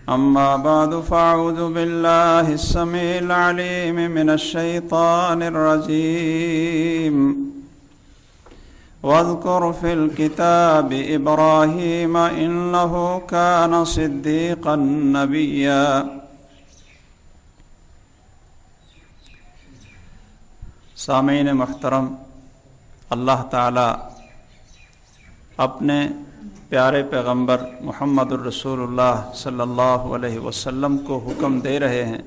أما بعد فأعوذ بالله السميع العليم من الشيطان الرجيم واذكر في الكتاب إبراهيم إنه كان صديقا نبيا۔ سامعین محترم، اللہ تعالی اپنے پیارے پیغمبر محمد الرسول اللہ صلی اللہ علیہ وسلم کو حکم دے رہے ہیں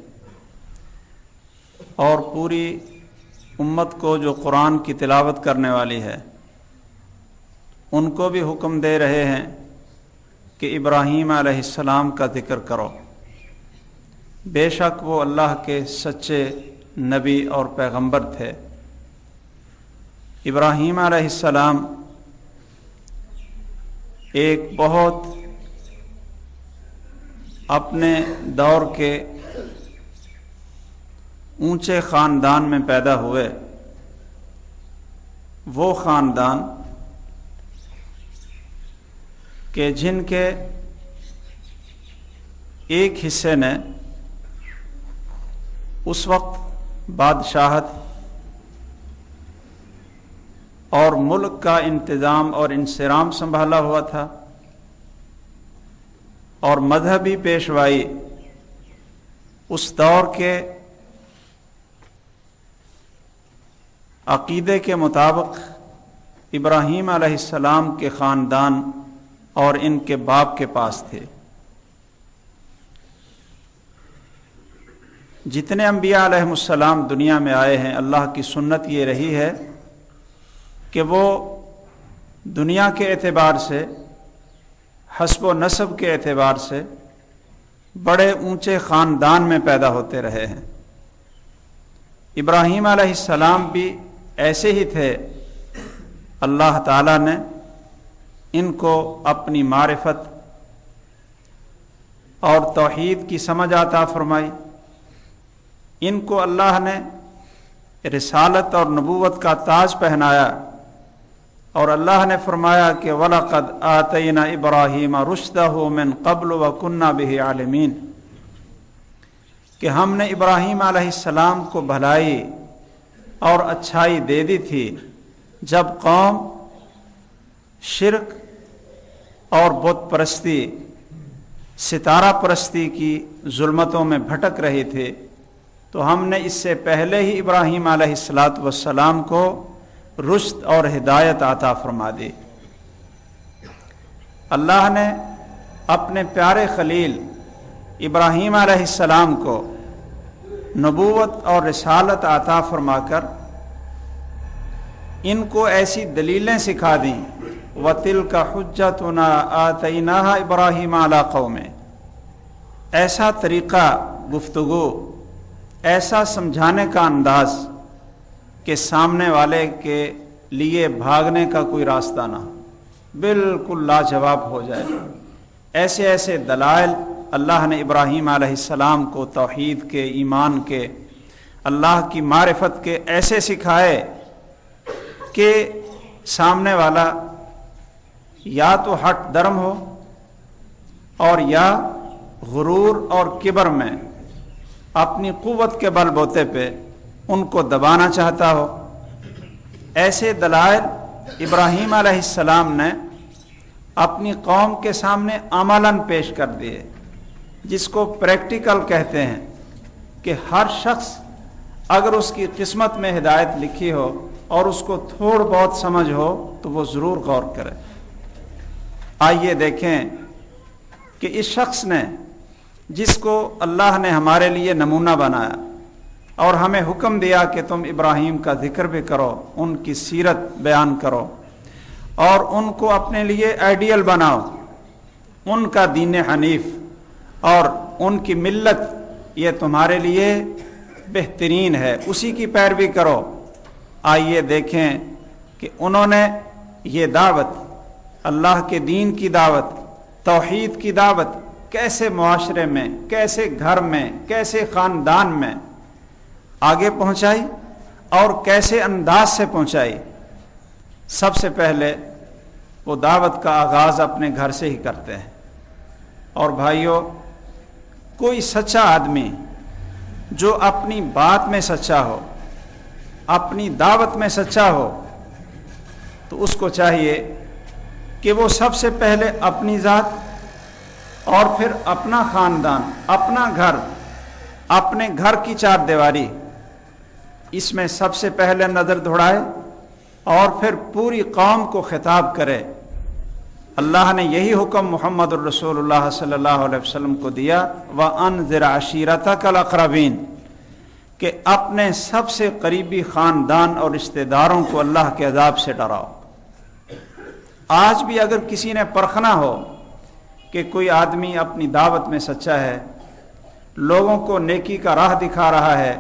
اور پوری امت کو جو قرآن کی تلاوت کرنے والی ہے ان کو بھی حکم دے رہے ہیں کہ ابراہیم علیہ السلام کا ذکر کرو۔ بے شک وہ اللہ کے سچے نبی اور پیغمبر تھے۔ ابراہیم علیہ السلام ایک بہت اپنے دور کے اونچے خاندان میں پیدا ہوئے۔ وہ خاندان کہ جن کے ایک حصے نے اس وقت بادشاہت اور ملک کا انتظام اور انصرام سنبھالا ہوا تھا، اور مذہبی پیشوائی اس دور کے عقیدے کے مطابق ابراہیم علیہ السلام کے خاندان اور ان کے باپ کے پاس تھے۔ جتنے انبیاء علیہ السلام دنیا میں آئے ہیں، اللہ کی سنت یہ رہی ہے کہ وہ دنیا کے اعتبار سے، حسب و نسب کے اعتبار سے بڑے اونچے خاندان میں پیدا ہوتے رہے ہیں۔ ابراہیم علیہ السلام بھی ایسے ہی تھے۔ اللہ تعالیٰ نے ان کو اپنی معرفت اور توحید کی سمجھ عطا فرمائی۔ ان کو اللہ نے رسالت اور نبوت کا تاج پہنایا، اور اللہ نے فرمایا کہ وَلَقَدْ آتَيْنَا إِبْرَاهِيمَ رُشْدَهُ مِنْ قَبْلُ وَكُنَّا بِهِ عَالِمِينَ، کہ ہم نے ابراہیم علیہ السلام کو بھلائی اور اچھائی دے دی تھی جب قوم شرک اور بت پرستی، ستارہ پرستی کی ظلمتوں میں بھٹک رہی تھی، تو ہم نے اس سے پہلے ہی ابراہیم علیہ السلام کو رشد اور ہدایت عطا فرما دی۔ اللہ نے اپنے پیارے خلیل ابراہیم علیہ السلام کو نبوت اور رسالت عطا فرما کر ان کو ایسی دلیلیں سکھا دیں، وَتِلْكَ حُجَّتُنَا آتَيْنَاهَا إِبْرَاهِيمَ عَلَىٰ قَوْمِهِ، ایسا طریقہ گفتگو، ایسا سمجھانے کا انداز کہ سامنے والے کے لیے بھاگنے کا کوئی راستہ نہ ہو، بالکل لاجواب ہو جائے۔ ایسے ایسے دلائل اللہ نے ابراہیم علیہ السلام کو توحید کے، ایمان کے، اللہ کی معرفت کے ایسے سکھائے کہ سامنے والا یا تو ہٹ درم ہو اور یا غرور اور کبر میں اپنی قوت کے بل بوتے پہ ان کو دبانا چاہتا ہو۔ ایسے دلائل ابراہیم علیہ السلام نے اپنی قوم کے سامنے عملاً پیش کر دیے، جس کو پریکٹیکل کہتے ہیں، کہ ہر شخص اگر اس کی قسمت میں ہدایت لکھی ہو اور اس کو تھوڑ بہت سمجھ ہو تو وہ ضرور غور کرے۔ آئیے دیکھیں کہ اس شخص نے، جس کو اللہ نے ہمارے لیے نمونہ بنایا اور ہمیں حکم دیا کہ تم ابراہیم کا ذکر بھی کرو، ان کی سیرت بیان کرو اور ان کو اپنے لیے آئیڈیل بناؤ، ان کا دین حنیف اور ان کی ملت یہ تمہارے لیے بہترین ہے، اسی کی پیروی کرو۔ آئیے دیکھیں کہ انہوں نے یہ دعوت، اللہ کے دین کی دعوت، توحید کی دعوت کیسے معاشرے میں، کیسے گھر میں، کیسے خاندان میں آگے پہنچائی اور کیسے انداز سے پہنچائی۔ سب سے پہلے وہ دعوت کا آغاز اپنے گھر سے ہی کرتے ہیں۔ اور بھائیوں، کوئی سچا آدمی جو اپنی بات میں سچا ہو، اپنی دعوت میں سچا ہو، تو اس کو چاہیے کہ وہ سب سے پہلے اپنی ذات اور پھر اپنا خاندان، اپنا گھر، اپنے گھر کی چار دیواری، اس میں سب سے پہلے نظر دوڑائے اور پھر پوری قوم کو خطاب کرے۔ اللہ نے یہی حکم محمد الرسول اللہ صلی اللہ علیہ وسلم کو دیا، وَأَنذِرْ عَشِيرَتَكَ الْأَقْرَبِينَ، کہ اپنے سب سے قریبی خاندان اور رشتہ داروں کو اللہ کے عذاب سے ڈراؤ۔ آج بھی اگر کسی نے پرکھنا ہو کہ کوئی آدمی اپنی دعوت میں سچا ہے، لوگوں کو نیکی کا راہ دکھا رہا ہے،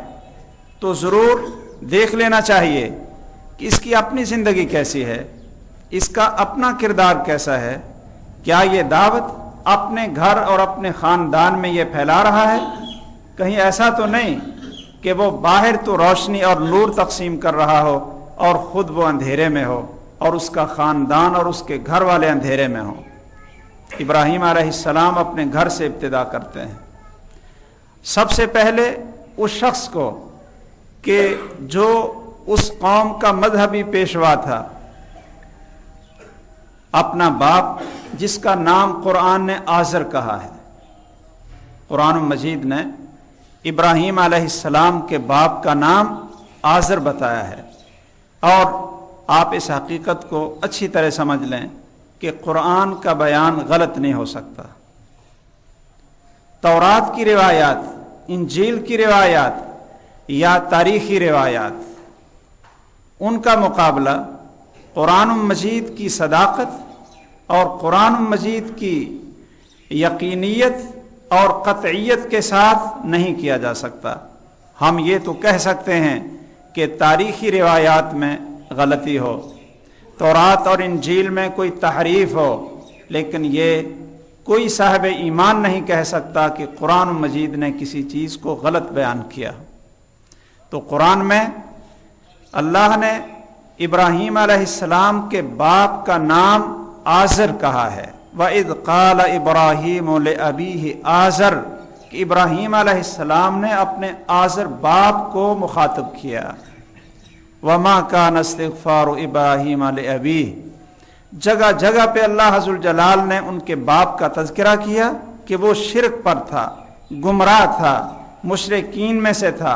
تو ضرور دیکھ لینا چاہیے کہ اس کی اپنی زندگی کیسی ہے، اس کا اپنا کردار کیسا ہے، کیا یہ دعوت اپنے گھر اور اپنے خاندان میں یہ پھیلا رہا ہے؟ کہیں ایسا تو نہیں کہ وہ باہر تو روشنی اور نور تقسیم کر رہا ہو اور خود وہ اندھیرے میں ہو اور اس کا خاندان اور اس کے گھر والے اندھیرے میں ہوں۔ ابراہیم علیہ السلام اپنے گھر سے ابتدا کرتے ہیں، سب سے پہلے اس شخص کو کہ جو اس قوم کا مذہبی پیشوا تھا، اپنا باپ جس کا نام قرآن نے آزر کہا ہے۔ قرآن مجید نے ابراہیم علیہ السلام کے باپ کا نام آزر بتایا ہے، اور آپ اس حقیقت کو اچھی طرح سمجھ لیں کہ قرآن کا بیان غلط نہیں ہو سکتا۔ تورات کی روایات، انجیل کی روایات یا تاریخی روایات، ان کا مقابلہ قرآن مجید کی صداقت اور قرآن مجید کی یقینیت اور قطعیت کے ساتھ نہیں کیا جا سکتا۔ ہم یہ تو کہہ سکتے ہیں کہ تاریخی روایات میں غلطی ہو، تورات اور انجیل میں کوئی تحریف ہو، لیکن یہ کوئی صاحب ایمان نہیں کہہ سکتا کہ قرآن مجید نے کسی چیز کو غلط بیان کیا۔ تو قرآن میں اللہ نے ابراہیم علیہ السلام کے باپ کا نام آزر کہا ہے، وَإِذْ قَالَ إِبْرَاهِيمُ لِأَبِيهِ آزر، کہ ابراہیم علیہ السلام نے اپنے آزر باپ کو مخاطب کیا۔ وَمَا كَانَ اسْتِغْفَارُ إِبْرَاهِيمَ لِأَبِيهِ، جگہ جگہ پہ اللہ ذوالجلال نے ان کے باپ کا تذکرہ کیا کہ وہ شرک پر تھا، گمراہ تھا، مشرکین میں سے تھا،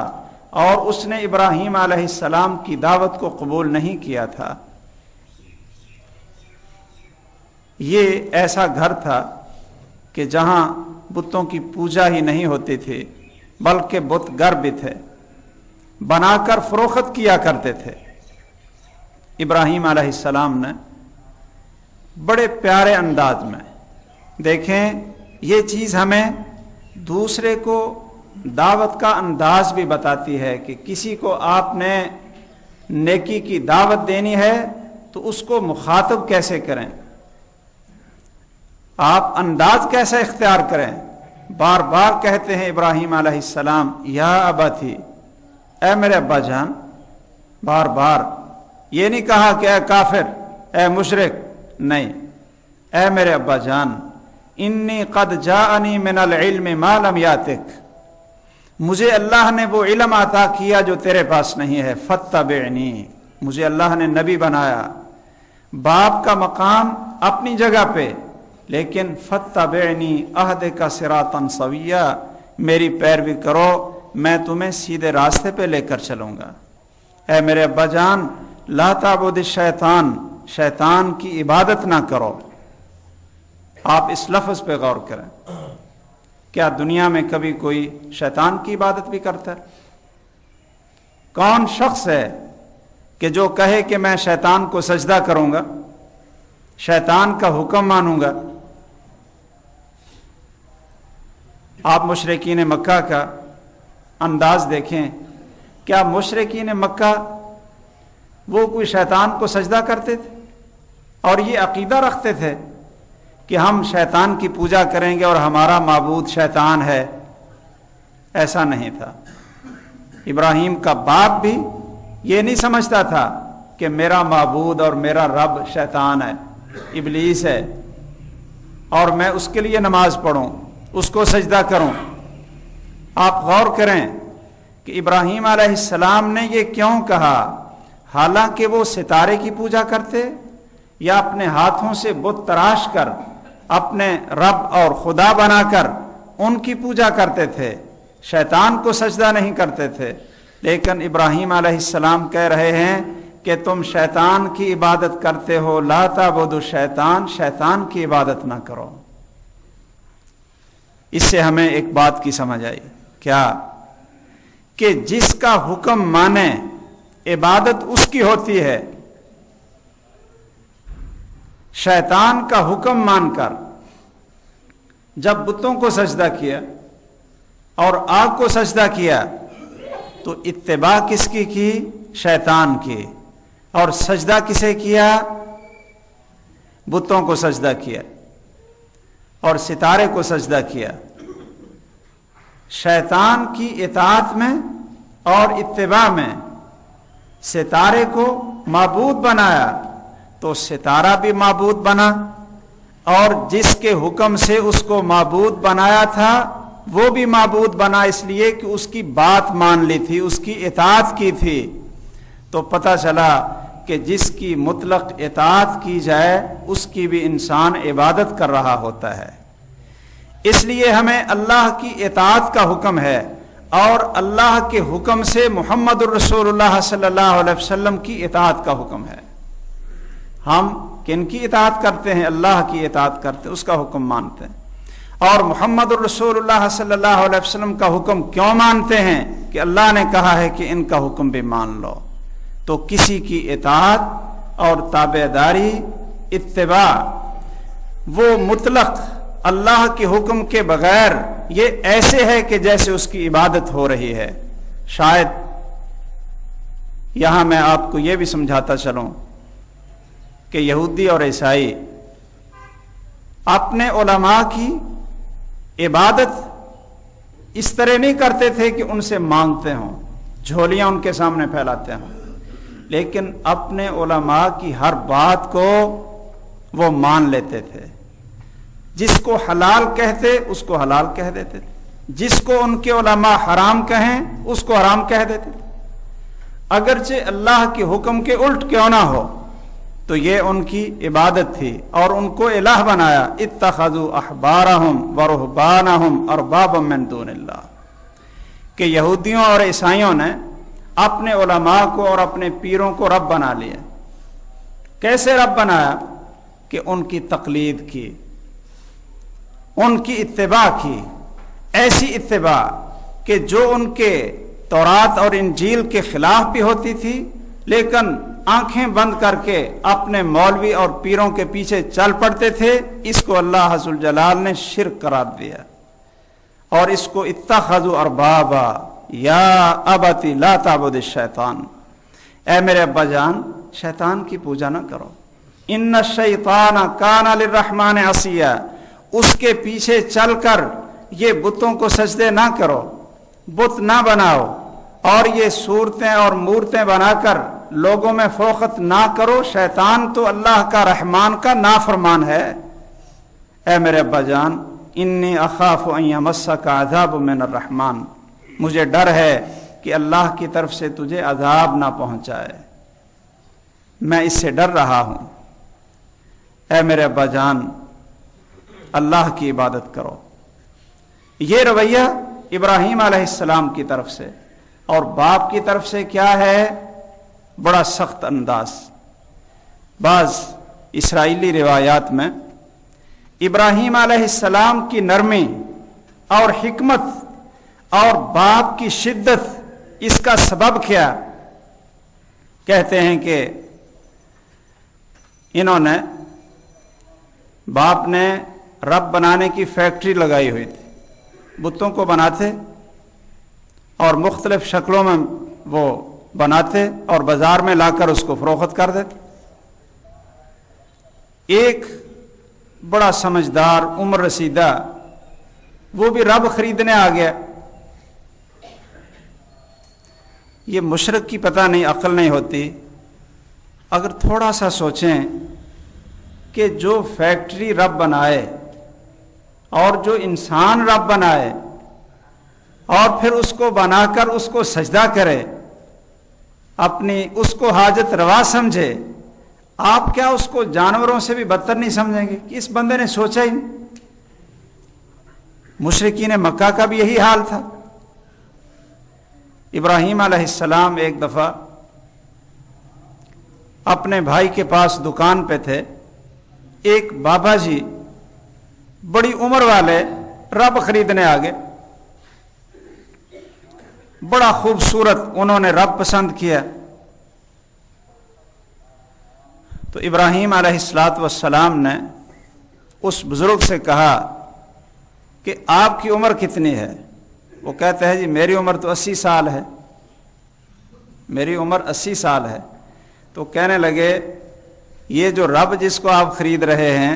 اور اس نے ابراہیم علیہ السلام کی دعوت کو قبول نہیں کیا تھا۔ یہ ایسا گھر تھا کہ جہاں بتوں کی پوجا ہی نہیں ہوتی تھی، بلکہ بت گر بھی تھے، بنا کر فروخت کیا کرتے تھے۔ ابراہیم علیہ السلام نے بڑے پیارے انداز میں، دیکھیں یہ چیز ہمیں دوسرے کو دعوت کا انداز بھی بتاتی ہے کہ کسی کو آپ نے نیکی کی دعوت دینی ہے تو اس کو مخاطب کیسے کریں، آپ انداز کیسے اختیار کریں۔ بار بار کہتے ہیں ابراہیم علیہ السلام یا ابتی، اے میرے ابا جان، بار بار یہ نہیں کہا کہ اے کافر، اے مشرک، نہیں، اے میرے ابا جان، انی قد جاءنی من العلم ما لم یاتک، مجھے اللہ نے وہ علم عطا کیا جو تیرے پاس نہیں ہے، فاتبعنی، مجھے اللہ نے نبی بنایا۔ باپ کا مقام اپنی جگہ پہ، لیکن فاتبعنی اہدک صراطا سویا، میری پیروی کرو، میں تمہیں سیدھے راستے پہ لے کر چلوں گا۔ اے میرے ابا جان، لا تعبد الشیطان، شیطان کی عبادت نہ کرو۔ آپ اس لفظ پہ غور کریں، کیا دنیا میں کبھی کوئی شیطان کی عبادت بھی کرتا ہے؟ کون شخص ہے کہ جو کہے کہ میں شیطان کو سجدہ کروں گا، شیطان کا حکم مانوں گا؟ آپ مشرکین مکہ کا انداز دیکھیں، کیا مشرکین مکہ وہ کوئی شیطان کو سجدہ کرتے تھے اور یہ عقیدہ رکھتے تھے کہ ہم شیطان کی پوجا کریں گے اور ہمارا معبود شیطان ہے؟ ایسا نہیں تھا۔ ابراہیم کا باپ بھی یہ نہیں سمجھتا تھا کہ میرا معبود اور میرا رب شیطان ہے، ابلیس ہے، اور میں اس کے لیے نماز پڑھوں، اس کو سجدہ کروں۔ آپ غور کریں کہ ابراہیم علیہ السلام نے یہ کیوں کہا، حالانکہ وہ ستارے کی پوجا کرتے یا اپنے ہاتھوں سے بت تراش کر اپنے رب اور خدا بنا کر ان کی پوجا کرتے تھے، شیطان کو سجدہ نہیں کرتے تھے. لیکن ابراہیم علیہ السلام کہہ رہے ہیں کہ تم شیطان کی عبادت کرتے ہو، لا تعبدوا الشیطان، شیطان کی عبادت نہ کرو. اس سے ہمیں ایک بات کی سمجھ آئی، کیا کہ جس کا حکم مانے عبادت اس کی ہوتی ہے. شیطان کا حکم مان کر جب بتوں کو سجدہ کیا اور آگ کو سجدہ کیا تو اتباع کس کی؟ شیطان کی. اور سجدہ کسے کیا؟ بتوں کو سجدہ کیا اور ستارے کو سجدہ کیا. شیطان کی اطاعت میں اور اتباع میں ستارے کو معبود بنایا تو ستارہ بھی معبود بنا، اور جس کے حکم سے اس کو معبود بنایا تھا وہ بھی معبود بنا، اس لیے کہ اس کی بات مان لی تھی، اس کی اطاعت کی تھی. تو پتہ چلا کہ جس کی مطلق اطاعت کی جائے اس کی بھی انسان عبادت کر رہا ہوتا ہے. اس لیے ہمیں اللہ کی اطاعت کا حکم ہے، اور اللہ کے حکم سے محمد الرسول اللہ صلی اللہ علیہ وسلم کی اطاعت کا حکم ہے. ہم کن کی اطاعت کرتے ہیں؟ اللہ کی اطاعت کرتے ہیں، اس کا حکم مانتے ہیں. اور محمد الرسول اللہ صلی اللہ علیہ وسلم کا حکم کیوں مانتے ہیں؟ کہ اللہ نے کہا ہے کہ ان کا حکم بھی مان لو. تو کسی کی اطاعت اور تابعداری، اتباع، وہ مطلق اللہ کے حکم کے بغیر یہ ایسے ہے کہ جیسے اس کی عبادت ہو رہی ہے. شاید یہاں میں آپ کو یہ بھی سمجھاتا چلوں کہ یہودی اور عیسائی اپنے علماء کی عبادت اس طرح نہیں کرتے تھے کہ ان سے مانگتے ہوں، جھولیاں ان کے سامنے پھیلاتے ہوں، لیکن اپنے علماء کی ہر بات کو وہ مان لیتے تھے. جس کو حلال کہتے اس کو حلال کہہ دیتے تھے، جس کو ان کے علماء حرام کہیں اس کو حرام کہہ دیتے تھے، اگرچہ اللہ کے حکم کے الٹ کیوں نہ ہو. تو یہ ان کی عبادت تھی اور ان کو الہ بنایا. اتخذوا احبارہم ورہبانہم اربابا من دون اللہ، کہ یہودیوں اور عیسائیوں نے اپنے علماء کو اور اپنے پیروں کو رب بنا لیا. کیسے رب بنایا؟ کہ ان کی تقلید کی، ان کی اتباع کی، ایسی اتباع کہ جو ان کے تورات اور انجیل کے خلاف بھی ہوتی تھی، لیکن آنکھیں بند کر کے اپنے مولوی اور پیروں کے پیچھے چل پڑتے تھے. اس کو اللہ ذو الجلال نے شرک قرار دیا، اور اس کو اتخذوا اربابا یا ابتی لا تعبد الشیطان، اے میرے ابا جان شیطان کی پوجا نہ کرو. ان الشیطان کان للرحمن عصیا، اس کے پیچھے چل کر یہ بتوں کو سجدے نہ کرو، بت نہ بناؤ، اور یہ صورتیں اور مورتیں بنا کر لوگوں میں فروخت نہ کرو. شیطان تو اللہ کا رحمان کا نافرمان ہے. اے میرے ابا جان انی اخاف ان یمسک عذاب من الرحمن، مجھے ڈر ہے کہ اللہ کی طرف سے تجھے عذاب نہ پہنچائے، میں اس سے ڈر رہا ہوں. اے میرے ابا جان اللہ کی عبادت کرو. یہ رویہ ابراہیم علیہ السلام کی طرف سے، اور باپ کی طرف سے کیا ہے؟ بڑا سخت انداز. بعض اسرائیلی روایات میں ابراہیم علیہ السلام کی نرمی اور حکمت اور باپ کی شدت، اس کا سبب کیا؟ کہتے ہیں کہ انہوں نے، باپ نے رب بنانے کی فیکٹری لگائی ہوئی تھی، بتوں کو بناتے اور مختلف شکلوں میں وہ بناتے اور بازار میں لا کر اس کو فروخت کر دیتے. ایک بڑا سمجھدار عمر رسیدہ وہ بھی رب خریدنے آ گیا. یہ مشرک کی پتہ نہیں عقل نہیں ہوتی. اگر تھوڑا سا سوچیں کہ جو فیکٹری رب بنائے اور جو انسان رب بنائے، اور پھر اس کو بنا کر اس کو سجدہ کرے، اپنی اس کو حاجت روا سمجھے، آپ کیا اس کو جانوروں سے بھی بدتر نہیں سمجھیں گے کہ اس بندے نے سوچا ہی نہیں؟ مشرکین مکہ کا بھی یہی حال تھا۔ ابراہیم علیہ السلام ایک دفعہ اپنے بھائی کے پاس دکان پہ تھے، ایک بابا جی بڑی عمر والے رب خریدنے آگے، بڑا خوبصورت انہوں نے رب پسند کیا۔ تو ابراہیم علیہ السلام نے اس بزرگ سے کہا کہ آپ کی عمر کتنی ہے؟ وہ کہتے ہیں جی میری عمر تو 80 سال ہے، میری عمر 80 سال ہے۔ تو کہنے لگے یہ جو رب جس کو آپ خرید رہے ہیں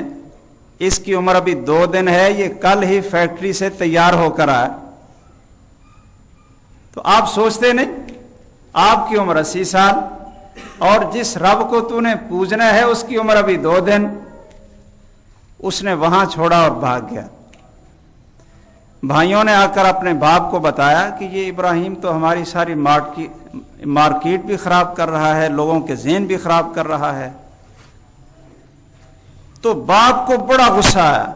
اس کی عمر ابھی 2 دن ہے، یہ کل ہی فیکٹری سے تیار ہو کر آیا۔ تو آپ سوچتے نہیں آپ کی عمر 80 سال اور جس رب کو تو نے پوجنا ہے اس کی عمر ابھی 2 دن۔ اس نے وہاں چھوڑا اور بھاگ گیا۔ بھائیوں نے آ کر اپنے باپ کو بتایا کہ یہ ابراہیم تو ہماری ساری مارکیٹ بھی خراب کر رہا ہے، لوگوں کے ذہن بھی خراب کر رہا ہے۔ تو باپ کو بڑا غصہ آیا،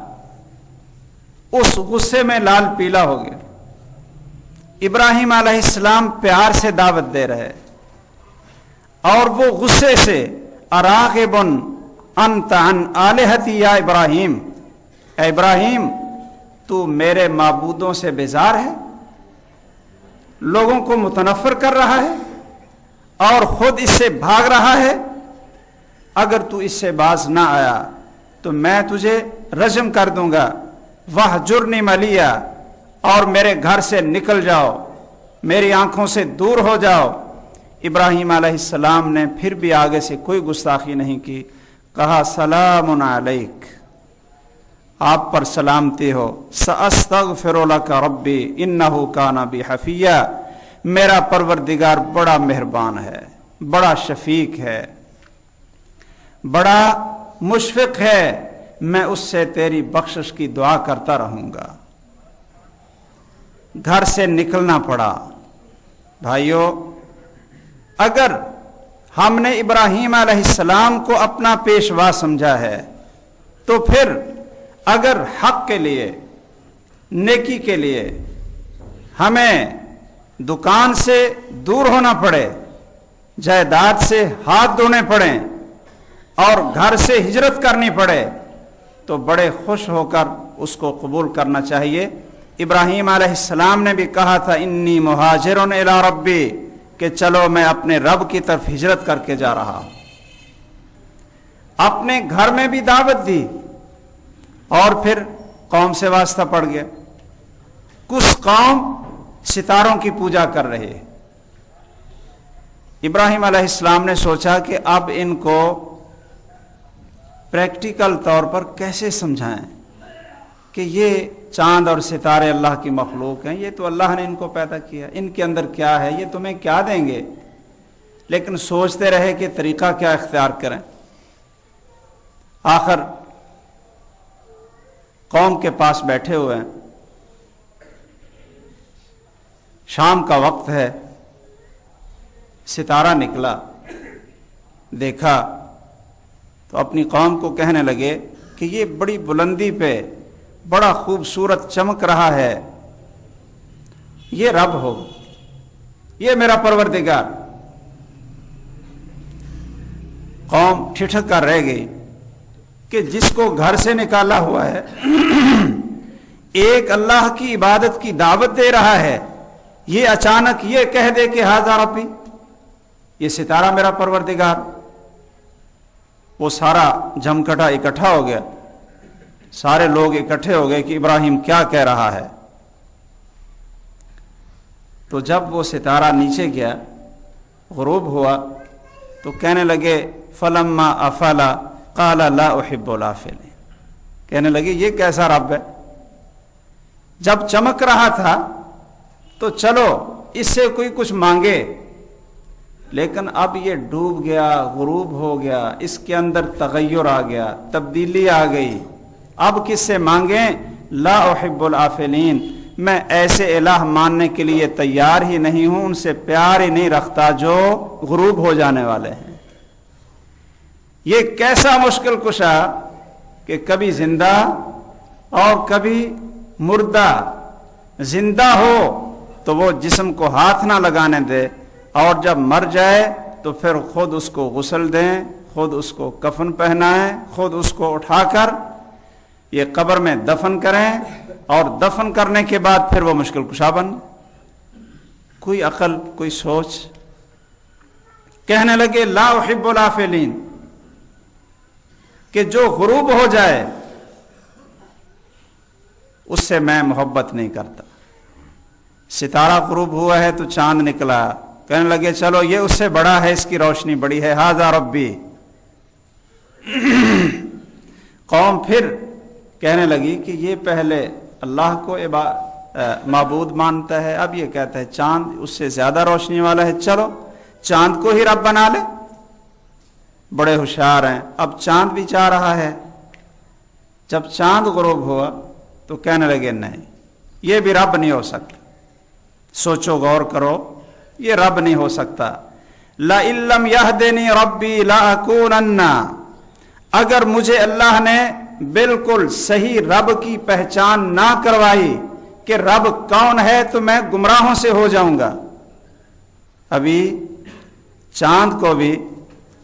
اس غصے میں لال پیلا ہو گیا۔ ابراہیم علیہ السلام پیار سے دعوت دے رہے اور وہ غصے سے اراغب انت عن آلہتی یا ابراہیم، اے ابراہیم تو میرے معبودوں سے بیزار ہے، لوگوں کو متنفر کر رہا ہے اور خود اس سے بھاگ رہا ہے۔ اگر تو اس سے باز نہ آیا تو میں تجھے رجم کر دوں گا، وَاہْجُرْنِی مَلِیًّا، اور میرے گھر سے نکل جاؤ، میری آنکھوں سے دور ہو جاؤ۔ ابراہیم علیہ السلام نے پھر بھی آگے سے کوئی گستاخی نہیں کی، کہا سلام علیک، آپ پر سلامتی ہو، سأستغفر لک ربی انہ کان بی حفیہ، میرا پروردگار بڑا مہربان ہے، بڑا شفیق ہے، بڑا مشفق ہے، میں اس سے تیری بخشش کی دعا کرتا رہوں گا۔ گھر سے نکلنا پڑا۔ بھائیو، اگر ہم نے ابراہیم علیہ السلام کو اپنا پیشوا سمجھا ہے تو پھر اگر حق کے لیے، نیکی کے لیے ہمیں دکان سے دور ہونا پڑے، جائیداد سے ہاتھ دھونے پڑیں اور گھر سے ہجرت کرنی پڑے تو بڑے خوش ہو کر اس کو قبول کرنا چاہیے۔ ابراہیم علیہ السلام نے بھی کہا تھا انی مہاجرن الی ربی، کہ چلو میں اپنے رب کی طرف ہجرت کر کے جا رہا ہوں۔ اپنے گھر میں بھی دعوت دی اور پھر قوم سے واسطہ پڑ گیا۔ کچھ قوم ستاروں کی پوجا کر رہی ہے۔ ابراہیم علیہ السلام نے سوچا کہ اب ان کو پریکٹیکل طور پر کیسے سمجھائیں کہ یہ چاند اور ستارے اللہ کی مخلوق ہیں، یہ تو اللہ نے ان کو پیدا کیا، ان کے اندر کیا ہے، یہ تمہیں کیا دیں گے؟ لیکن سوچتے رہے کہ طریقہ کیا اختیار کریں۔ آخر قوم کے پاس بیٹھے ہوئے ہیں، شام کا وقت ہے، ستارہ نکلا، دیکھا تو اپنی قوم کو کہنے لگے کہ یہ بڑی بلندی پہ بڑا خوبصورت چمک رہا ہے، یہ رب ہو، یہ میرا پروردگار۔ قوم ٹھٹک کر رہ گئی کہ جس کو گھر سے نکالا ہوا ہے ایک اللہ کی عبادت کی دعوت دے رہا ہے، یہ اچانک یہ کہہ دے کہ ھذا ربی، یہ ستارہ میرا پروردگار۔ وہ سارا جمکٹا اکٹھا ہو گیا، سارے لوگ اکٹھے ہو گئے کہ ابراہیم کیا کہہ رہا ہے۔ تو جب وہ ستارہ نیچے گیا، غروب ہوا، تو کہنے لگے فلما افل قال لا احب الافلین، کہنے لگے یہ کیسا رب ہے؟ جب چمک رہا تھا تو چلو اس سے کوئی کچھ مانگے، لیکن اب یہ ڈوب گیا، غروب ہو گیا، اس کے اندر تغیر آ گیا، تبدیلی آ گئی، اب کس سے مانگیں؟ لا احب الافلین، میں ایسے الہ ماننے کے لیے تیار ہی نہیں ہوں، ان سے پیار ہی نہیں رکھتا جو غروب ہو جانے والے ہیں۔ یہ کیسا مشکل کشا کہ کبھی زندہ اور کبھی مردہ، زندہ ہو تو وہ جسم کو ہاتھ نہ لگانے دے، اور جب مر جائے تو پھر خود اس کو غسل دیں، خود اس کو کفن پہنائیں، خود اس کو اٹھا کر یہ قبر میں دفن کریں، اور دفن کرنے کے بعد پھر وہ مشکل کشا بن۔ کوئی عقل، کوئی سوچ؟ کہنے لگے لا احب الافلین، کہ جو غروب ہو جائے اس سے میں محبت نہیں کرتا۔ ستارہ غروب ہوا ہے تو چاند نکلا، کہنے لگے چلو یہ اس سے بڑا ہے، اس کی روشنی بڑی ہے، ھذا ربی۔ قوم پھر کہنے لگی کہ یہ پہلے اللہ کو معبود مانتا ہے، اب یہ کہتا ہے چاند اس سے زیادہ روشنی والا ہے، چلو چاند کو ہی رب بنا لے۔ بڑے ہوشیار ہیں، اب چاند بھی چاہ رہا ہے۔ جب چاند غروب ہوا تو کہنے لگے نہیں، یہ بھی رب نہیں ہو سکتا۔ سوچو، غور کرو، یہ رب نہیں ہو سکتا۔ لَئِن لَّمْ يَهْدِنِي رَبِّي لَأَكُونَنَّ، اگر مجھے اللہ نے بالکل صحیح رب کی پہچان نہ کروائی کہ رب کون ہے تو میں گمراہوں سے ہو جاؤں گا۔ ابھی چاند کو بھی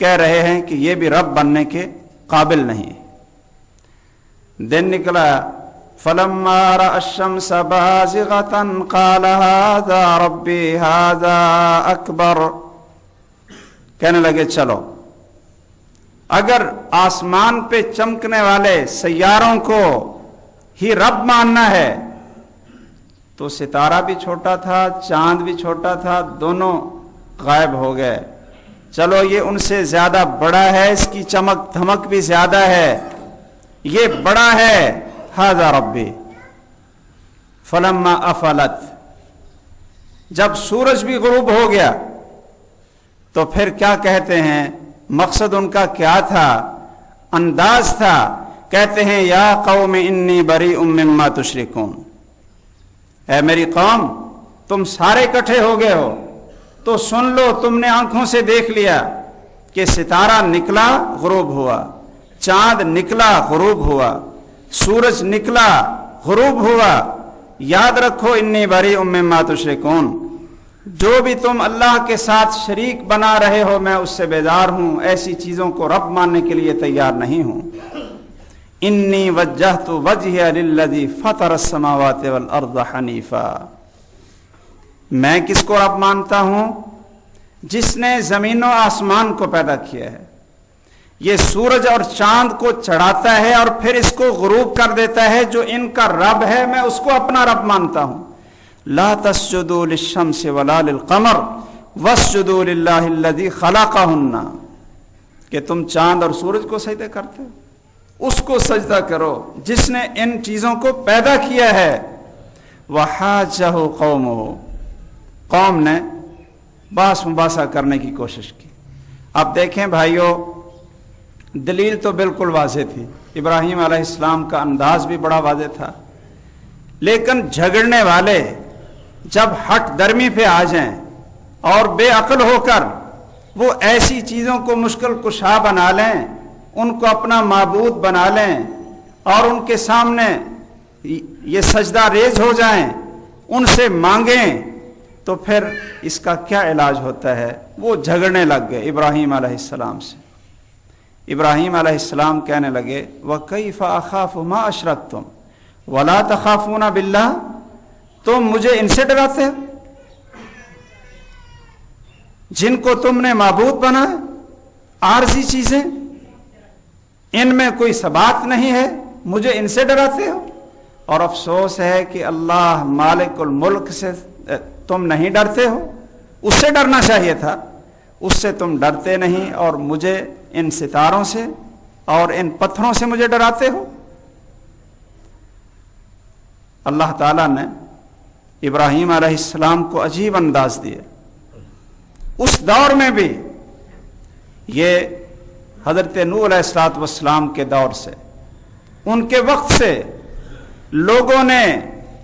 کہہ رہے ہیں کہ یہ بھی رب بننے کے قابل نہیں۔ دن نکلا، فَلَمَّا رَأَى الشَّمْسَ بَازِغَةً قَالَ هَذَا رَبِّي هَذَا أَكْبَرُ، کہنے لگے چلو اگر آسمان پہ چمکنے والے سیاروں کو ہی رب ماننا ہے تو ستارہ بھی چھوٹا تھا، چاند بھی چھوٹا تھا، دونوں غائب ہو گئے۔ چلو یہ ان سے زیادہ بڑا ہے، اس کی چمک دھمک بھی زیادہ ہے، یہ بڑا ہے، ھذا ربی۔ فلما افلت، جب سورج بھی غروب ہو گیا تو پھر کیا کہتے ہیں؟ مقصد ان کا کیا تھا، انداز تھا، کہتے ہیں یا قوم انی بریء مما تشرکون، اے میری قوم تم سارے اکٹھے ہو گئے ہو تو سن لو، تم نے آنکھوں سے دیکھ لیا کہ ستارہ نکلا غروب ہوا، چاند نکلا غروب ہوا، سورج نکلا غروب ہوا، یاد رکھو انی بریء مما تشرکون، جو بھی تم اللہ کے ساتھ شریک بنا رہے ہو میں اس سے بیزار ہوں، ایسی چیزوں کو رب ماننے کے لیے تیار نہیں ہوں۔ انی وجہت وجہی للذی فطر السماوات والارض حنیفا، میں کس کو رب مانتا ہوں؟ جس نے زمین و آسمان کو پیدا کیا ہے، یہ سورج اور چاند کو چڑھاتا ہے اور پھر اس کو غروب کر دیتا ہے، جو ان کا رب ہے میں اس کو اپنا رب مانتا ہوں۔ لا تسجدوا للشمس ولا للقمر واسجدوا للہ الذی خلقہن، کہ تم چاند اور سورج کو سجدہ کرتے ہو، اس کو سجدہ کرو جس نے ان چیزوں کو پیدا کیا ہے۔ وحاجہ قومہ، قوم نے باس مباحثہ کرنے کی کوشش کی۔ اب دیکھیں بھائیو، دلیل تو بالکل واضح تھی، ابراہیم علیہ السلام کا انداز بھی بڑا واضح تھا، لیکن جھگڑنے والے جب ہٹ درمی پہ آ جائیں اور بے عقل ہو کر وہ ایسی چیزوں کو مشکل کشا بنا لیں، ان کو اپنا معبود بنا لیں اور ان کے سامنے یہ سجدہ ریز ہو جائیں، ان سے مانگیں، تو پھر اس کا کیا علاج ہوتا ہے؟ وہ جھگڑنے لگ گئے ابراہیم علیہ السلام سے۔ ابراہیم علیہ السلام کہنے لگے وَكَيْفَ أَخَافُ مَا أَشْرَكْتُمْ وَلَا تَخَافُونَ بِاللَّهِ، تم مجھے ان سے ڈراتے ہو جن کو تم نے معبود بنایا، عارضی چیزیں، ان میں کوئی ثبات نہیں ہے، مجھے ان سے ڈراتے ہو۔ اور افسوس ہے کہ اللہ مالک الملک سے تم نہیں ڈرتے ہو، اس سے ڈرنا چاہیے تھا، اس سے تم ڈرتے نہیں اور مجھے ان ستاروں سے اور ان پتھروں سے مجھے ڈراتے ہو۔ اللہ تعالیٰ نے ابراہیم علیہ السلام کو عجیب انداز دیے۔ اس دور میں بھی، یہ حضرت نوح علیہ السلام کے دور سے، ان کے وقت سے لوگوں نے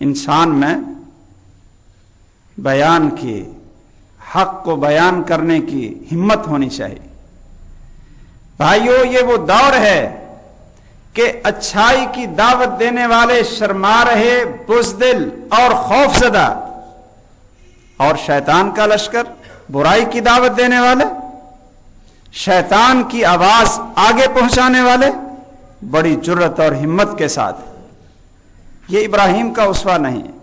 انسان میں بیان کی، حق کو بیان کرنے کی ہمت ہونی چاہیے۔ بھائیو، یہ وہ دور ہے کہ اچھائی کی دعوت دینے والے شرما رہے، بزدل اور خوفزدہ، اور شیطان کا لشکر برائی کی دعوت دینے والے، شیطان کی آواز آگے پہنچانے والے بڑی جرت اور ہمت کے ساتھ۔ یہ ابراہیم کا اسوہ نہیں ہے۔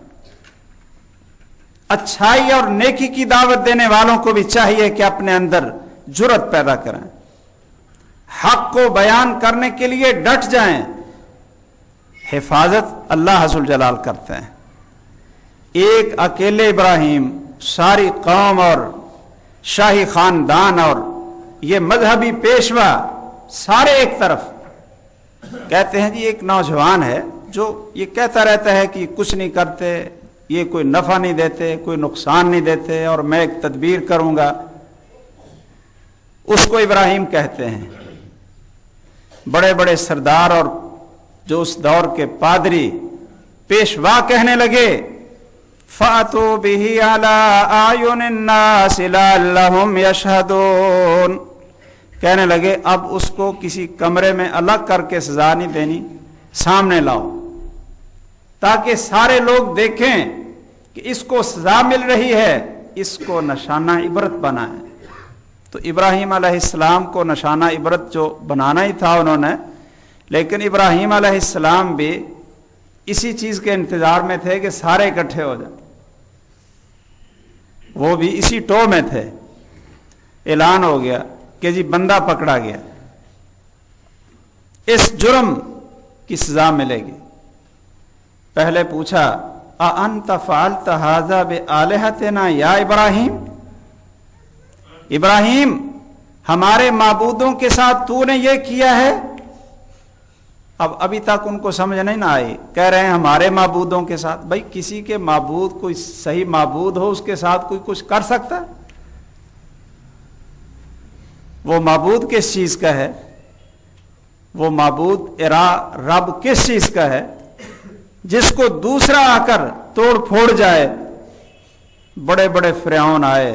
اچھائی اور نیکی کی دعوت دینے والوں کو بھی چاہیے کہ اپنے اندر جرت پیدا کریں، حق کو بیان کرنے کے لیے ڈٹ جائیں۔ حفاظت اللہ ذوالجلال کرتے ہیں۔ ایک اکیلے ابراہیم ساری قوم اور شاہی خاندان اور یہ مذہبی پیشوا سارے ایک طرف کہتے ہیں جی ایک نوجوان ہے جو یہ کہتا رہتا ہے کہ کچھ نہیں کرتے، یہ کوئی نفع نہیں دیتے، کوئی نقصان نہیں دیتے، اور میں ایک تدبیر کروں گا، اس کو ابراہیم کہتے ہیں۔ بڑے بڑے سردار اور جو اس دور کے پادری پیشوا کہنے لگے فَأْتُوا بِهِ عَلَىٰ أَعْيُنِ النَّاسِ لَعَلَّهُمْ يَشْهَدُونَ، کہنے لگے اب اس کو کسی کمرے میں الگ کر کے سزا نہیں دینی، سامنے لاؤ تاکہ سارے لوگ دیکھیں کہ اس کو سزا مل رہی ہے، اس کو نشانہ عبرت بنائیں۔ تو ابراہیم علیہ السلام کو نشانہ عبرت جو بنانا ہی تھا انہوں نے، لیکن ابراہیم علیہ السلام بھی اسی چیز کے انتظار میں تھے کہ سارے اکٹھے ہو جائیں۔ وہ بھی اسی ٹو میں تھے۔ اعلان ہو گیا کہ جی بندہ پکڑا گیا، اس جرم کی سزا ملے گی۔ پہلے پوچھا اَأَنْتَ فَعَلْتَ هَذَا بِآلِهَتِنَا یا ابراہیم، ابراہیم ہمارے معبودوں کے ساتھ تو نے یہ کیا ہے؟ اب ابھی تک ان کو سمجھ نہیں نہ آئی، کہہ رہے ہیں ہمارے معبودوں کے ساتھ۔ بھائی کسی کے معبود، کوئی صحیح معبود ہو اس کے ساتھ کوئی کچھ کر سکتا ہے؟ وہ معبود کس چیز کا ہے؟ وہ معبود رب کس چیز کا ہے جس کو دوسرا آ کر توڑ پھوڑ جائے؟ بڑے بڑے فرعون آئے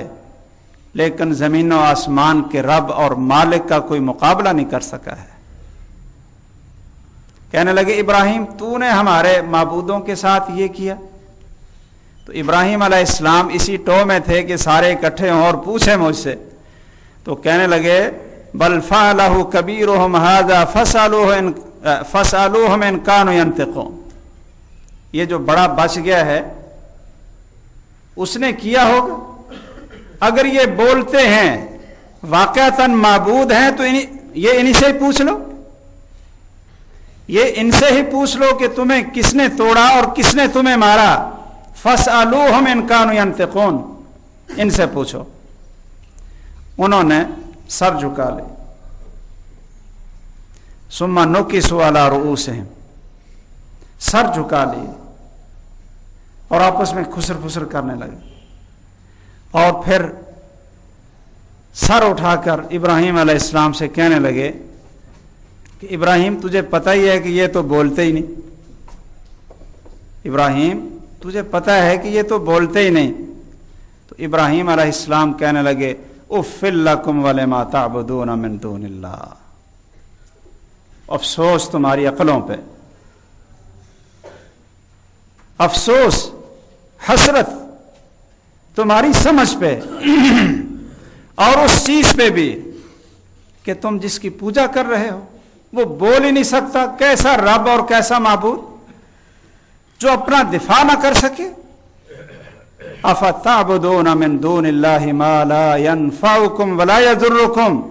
لیکن زمین و آسمان کے رب اور مالک کا کوئی مقابلہ نہیں کر سکا ہے۔ کہنے لگے ابراہیم تو نے ہمارے معبودوں کے ساتھ یہ کیا؟ تو ابراہیم علیہ السلام اسی ٹو میں تھے کہ سارے اکٹھے ہوں اور پوچھیں مجھ سے، تو کہنے لگے بل فعلہ کبیرہم ھذا فاسألوہم ان کانوا ینطقون، یہ جو بڑا بچ گیا ہے اس نے کیا ہوگا، اگر یہ بولتے ہیں واقعتاً معبود ہیں تو یہ انہی سے ہی پوچھ لو، یہ ان سے ہی پوچھ لو کہ تمہیں کس نے توڑا اور کس نے تمہیں مارا۔ فاسألوہم ان کانوا ینطقون، ان سے پوچھو۔ انہوں نے سر جھکا لے، ثم نکسوا علی رؤوسہم، سر جھکا لیے اور آپس میں خسر پھسر کرنے لگے، اور پھر سر اٹھا کر ابراہیم علیہ السلام سے کہنے لگے کہ ابراہیم تجھے پتہ ہی ہے کہ یہ تو بولتے ہی نہیں، ابراہیم تجھے پتہ ہے کہ یہ تو بولتے ہی نہیں۔ تو ابراہیم علیہ السلام کہنے لگے اف لکم ولما تعبدون من دون اللہ، افسوس تمہاری عقلوں پہ، افسوس، حسرت تمہاری سمجھ پہ اور اس چیز پہ بھی کہ تم جس کی پوجا کر رہے ہو وہ بول ہی نہیں سکتا، کیسا رب اور کیسا معبود جو اپنا دفاع نہ کر سکے۔ افتعبدون من دون اللہ ما لا ينفعکم ولا یضرکم،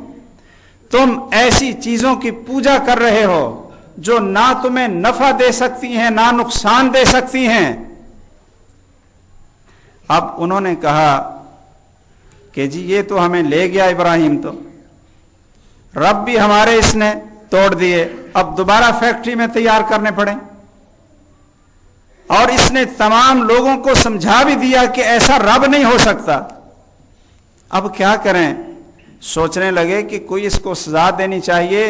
تم ایسی چیزوں کی پوجا کر رہے ہو جو نہ تمہیں نفع دے سکتی ہیں نہ نقصان دے سکتی ہیں۔ اب انہوں نے کہا کہ جی یہ تو ہمیں لے گیا ابراہیم، تو رب بھی ہمارے اس نے توڑ دیے، اب دوبارہ فیکٹری میں تیار کرنے پڑیں، اور اس نے تمام لوگوں کو سمجھا بھی دیا کہ ایسا رب نہیں ہو سکتا۔ اب کیا کریں؟ سوچنے لگے کہ کوئی اس کو سزا دینی چاہیے،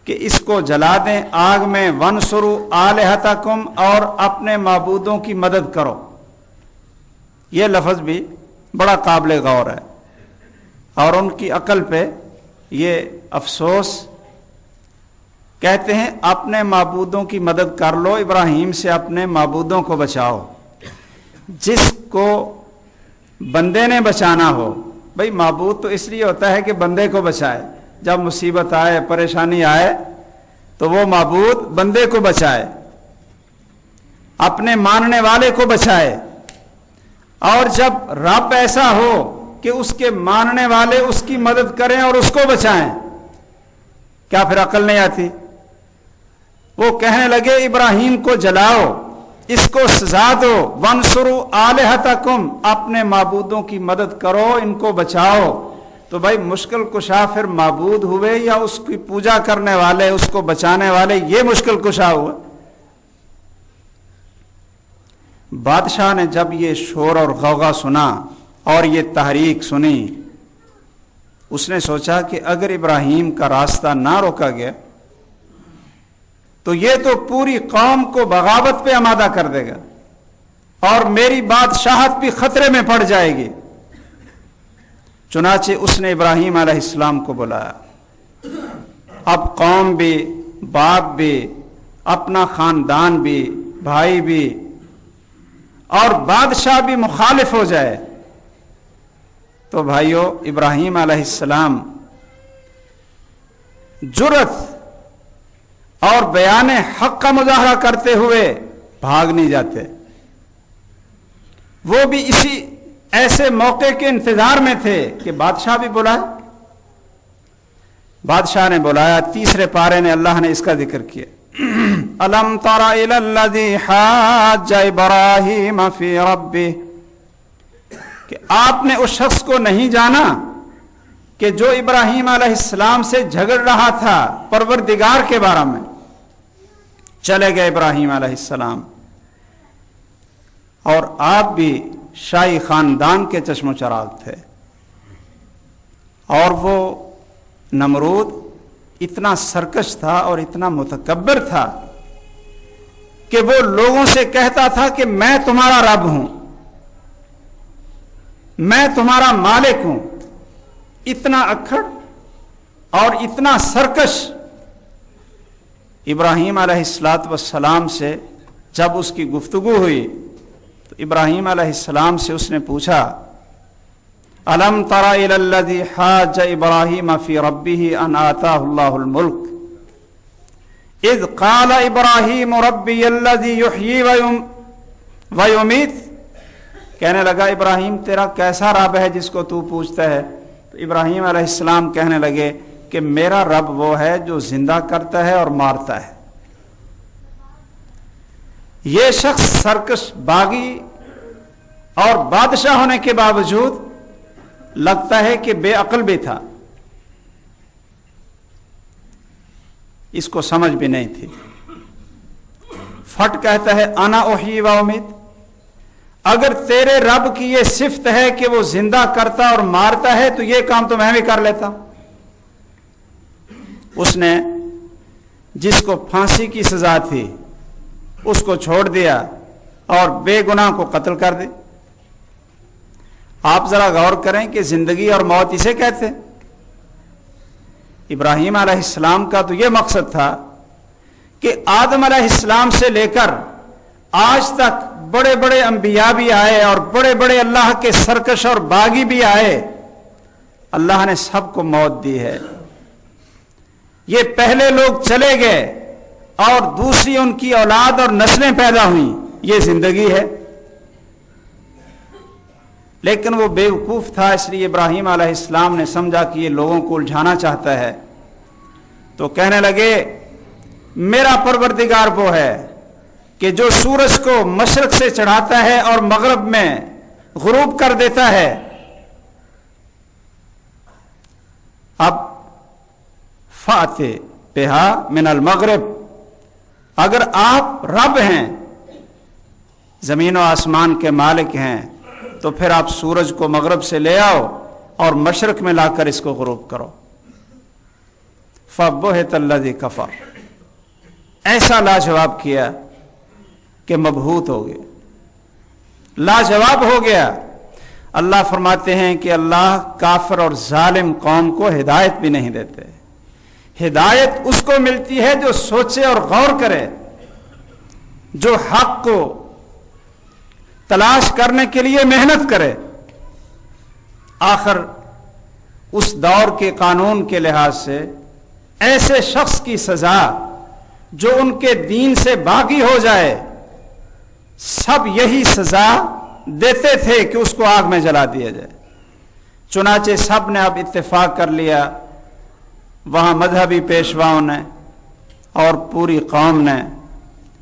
کہ اس کو جلا دیں آگ میں، وَانْصُرُوا آلِهَتَكُمْ، اور اپنے معبودوں کی مدد کرو۔ یہ لفظ بھی بڑا قابل غور ہے، اور ان کی عقل پہ یہ افسوس۔ کہتے ہیں اپنے معبودوں کی مدد کر لو، ابراہیم سے اپنے معبودوں کو بچاؤ۔ جس کو بندے نے بچانا ہو، بھئی معبود تو اس لیے ہوتا ہے کہ بندے کو بچائے، جب مصیبت آئے، پریشانی آئے تو وہ معبود بندے کو بچائے، اپنے ماننے والے کو بچائے۔ اور جب رب ایسا ہو کہ اس کے ماننے والے اس کی مدد کریں اور اس کو بچائیں، کیا پھر عقل نہیں آتی؟ وہ کہنے لگے ابراہیم کو جلاؤ، اس کو سزا دو، وَانْصُرُوا آلِهَتَكُمْ، اپنے معبودوں کی مدد کرو، ان کو بچاؤ۔ تو بھائی مشکل کشا پھر معبود ہوئے یا اس کی پوجا کرنے والے، اس کو بچانے والے؟ یہ مشکل کشا ہوا۔ بادشاہ نے جب یہ شور اور غوغا سنا اور یہ تحریک سنی، اس نے سوچا کہ اگر ابراہیم کا راستہ نہ روکا گیا تو یہ تو پوری قوم کو بغاوت پہ آمادہ کر دے گا اور میری بادشاہت بھی خطرے میں پڑ جائے گی۔ چنانچہ اس نے ابراہیم علیہ السلام کو بلایا۔ اب قوم بھی، باپ بھی، اپنا خاندان بھی، بھائی بھی اور بادشاہ بھی مخالف ہو جائے تو بھائیو، ابراہیم علیہ السلام جرأت اور بیان حق کا مظاہرہ کرتے ہوئے بھاگ نہیں جاتے۔ وہ بھی اسی ایسے موقع کے انتظار میں تھے کہ بادشاہ بھی بلائے۔ بادشاہ نے بلایا، تیسرے پارے نے اللہ نے اس کا ذکر کیا، أَلَمْ تَرَ إِلَى الَّذِي حَاجَّ إِبْرَاهِيمَ فِي رَبِّهِ، کہ آپ نے اس شخص کو نہیں جانا کہ جو ابراہیم علیہ السلام سے جھگڑ رہا تھا پروردگار کے بارے میں۔ چلے گئے ابراہیم علیہ السلام، اور آپ بھی شاہی خاندان کے چشم و چراغ تھے، اور وہ نمرود اتنا سرکش تھا اور اتنا متکبر تھا کہ وہ لوگوں سے کہتا تھا کہ میں تمہارا رب ہوں، میں تمہارا مالک ہوں۔ اتنا اکھڑ اور اتنا سرکش۔ ابراہیم علیہ السلام سے جب اس کی گفتگو ہوئی تو ابراہیم علیہ السلام سے اس نے پوچھا، أَلَمْ تَرَ إِلَى الَّذِي حَاجَّ إِبْرَاهِيمَ فِي رَبِّهِ أَنْ آتَاهُ اللَّهُ الْمُلْكَ إِذْ قَالَ إِبْرَاهِيمُ رَبِّيَ الَّذِي يُحْيِي وَيُمِيتُ۔ کہنے لگا ابراہیم تیرا کیسا رب ہے جس کو تو پوچھتا ہے؟ تو ابراہیم علیہ السلام کہنے لگے کہ میرا رب وہ ہے جو زندہ کرتا ہے اور مارتا ہے۔ یہ شخص سرکش، باغی اور بادشاہ ہونے کے باوجود لگتا ہے کہ بے عقل بھی تھا، اس کو سمجھ بھی نہیں تھی۔ فٹ کہتا ہے انا احیی و امیت، اگر تیرے رب کی یہ صفت ہے کہ وہ زندہ کرتا اور مارتا ہے تو یہ کام تو میں بھی کر لیتا۔ اس نے جس کو پھانسی کی سزا تھی اس کو چھوڑ دیا اور بے گناہ کو قتل کر دے۔ آپ ذرا غور کریں کہ زندگی اور موت اسے کہتے ہیں۔ ابراہیم علیہ السلام کا تو یہ مقصد تھا کہ آدم علیہ السلام سے لے کر آج تک بڑے بڑے انبیاء بھی آئے اور بڑے بڑے اللہ کے سرکش اور باغی بھی آئے، اللہ نے سب کو موت دی ہے۔ یہ پہلے لوگ چلے گئے اور دوسری ان کی اولاد اور نسلیں پیدا ہوئیں، یہ زندگی ہے۔ لیکن وہ بیوقوف تھا، اس لیے ابراہیم علیہ السلام نے سمجھا کہ یہ لوگوں کو الجھانا چاہتا ہے، تو کہنے لگے میرا پروردگار وہ ہے کہ جو سورج کو مشرق سے چڑھاتا ہے اور مغرب میں غروب کر دیتا ہے۔ اب فاتح بہا من المغرب، اگر آپ رب ہیں، زمین و آسمان کے مالک ہیں، تو پھر آپ سورج کو مغرب سے لے آؤ اور مشرق میں لا کر اس کو غروب کرو۔ فبہت الذی کفر، ایسا لاجواب کیا کہ مبہوت ہو گئے، لاجواب ہو گیا۔ اللہ فرماتے ہیں کہ اللہ کافر اور ظالم قوم کو ہدایت بھی نہیں دیتے، ہدایت اس کو ملتی ہے جو سوچے اور غور کرے، جو حق کو تلاش کرنے کے لیے محنت کرے۔ آخر اس دور کے قانون کے لحاظ سے ایسے شخص کی سزا جو ان کے دین سے باغی ہو جائے، سب یہی سزا دیتے تھے کہ اس کو آگ میں جلا دیا جائے۔ چنانچہ سب نے اب اتفاق کر لیا، وہاں مذہبی پیشواؤں نے اور پوری قوم نے،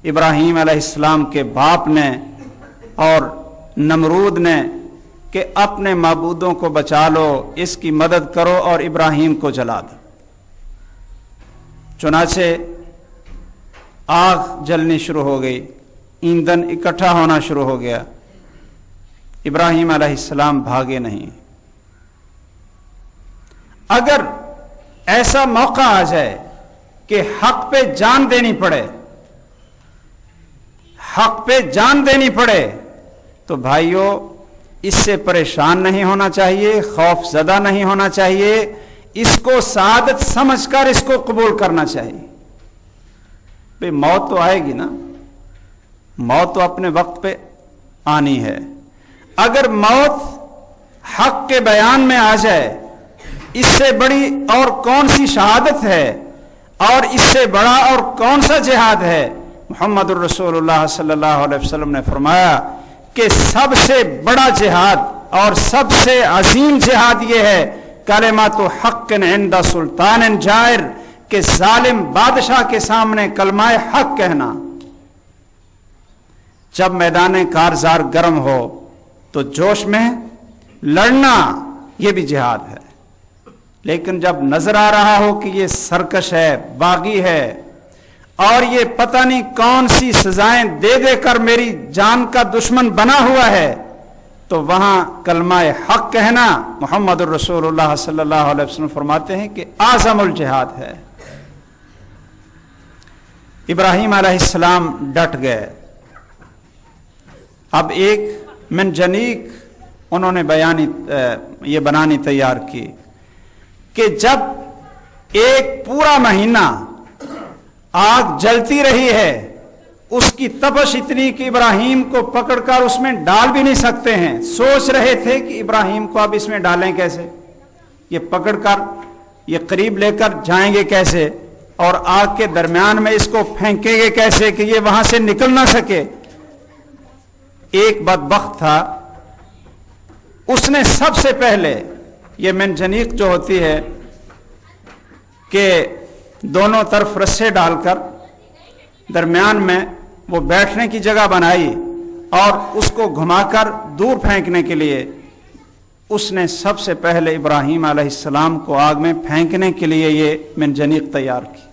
ابراہیم علیہ السلام کے باپ نے اور نمرود نے، کہ اپنے معبودوں کو بچا لو، اس کی مدد کرو اور ابراہیم کو جلا دو۔ چنانچہ آگ جلنی شروع ہو گئی، ایندھن اکٹھا ہونا شروع ہو گیا، ابراہیم علیہ السلام بھاگے نہیں۔ اگر ایسا موقع آ جائے کہ حق پہ جان دینی پڑے، حق پہ جان دینی پڑے، تو بھائیوں اس سے پریشان نہیں ہونا چاہیے، خوف زدہ نہیں ہونا چاہیے، اس کو سعادت سمجھ کر اس کو قبول کرنا چاہیے۔ بھئی موت تو آئے گی نا، موت تو اپنے وقت پہ آنی ہے۔ اگر موت حق کے بیان میں آ جائے، اس سے بڑی اور کون سی شہادت ہے، اور اس سے بڑا اور کون سا جہاد ہے؟ محمد الرسول اللہ صلی اللہ علیہ وسلم نے فرمایا کہ سب سے بڑا جہاد اور سب سے عظیم جہاد یہ ہے کلمۃ حق عند سلطان جائر، کہ ظالم بادشاہ کے سامنے کلمہ حق کہنا۔ جب میدان کارزار گرم ہو تو جوش میں لڑنا، یہ بھی جہاد ہے، لیکن جب نظر آ رہا ہو کہ یہ سرکش ہے، باغی ہے، اور یہ پتہ نہیں کون سی سزائیں دے دے کر میری جان کا دشمن بنا ہوا ہے، تو وہاں کلمہ حق کہنا، محمد الرسول اللہ صلی اللہ علیہ وسلم فرماتے ہیں کہ اعظم الجہاد ہے۔ ابراہیم علیہ السلام ڈٹ گئے۔ اب ایک منجنیق انہوں نے یہ بنانی تیار کی کہ جب ایک پورا مہینہ آگ جلتی رہی ہے، اس کی تپش اتنی کہ ابراہیم کو پکڑ کر اس میں ڈال بھی نہیں سکتے ہیں، سوچ رہے تھے کہ ابراہیم کو اب اس میں ڈالیں کیسے، یہ پکڑ کر یہ قریب لے کر جائیں گے کیسے، اور آگ کے درمیان میں اس کو پھینکیں گے کیسے کہ یہ وہاں سے نکل نہ سکے۔ ایک بدبخت تھا، اس نے سب سے پہلے یہ منجنیق جو ہوتی ہے کہ دونوں طرف رسے ڈال کر درمیان میں وہ بیٹھنے کی جگہ بنائی اور اس کو گھما کر دور پھینکنے کے لیے اس نے سب سے پہلے ابراہیم علیہ السلام کو آگ میں پھینکنے کے لیے یہ منجنیق تیار کی۔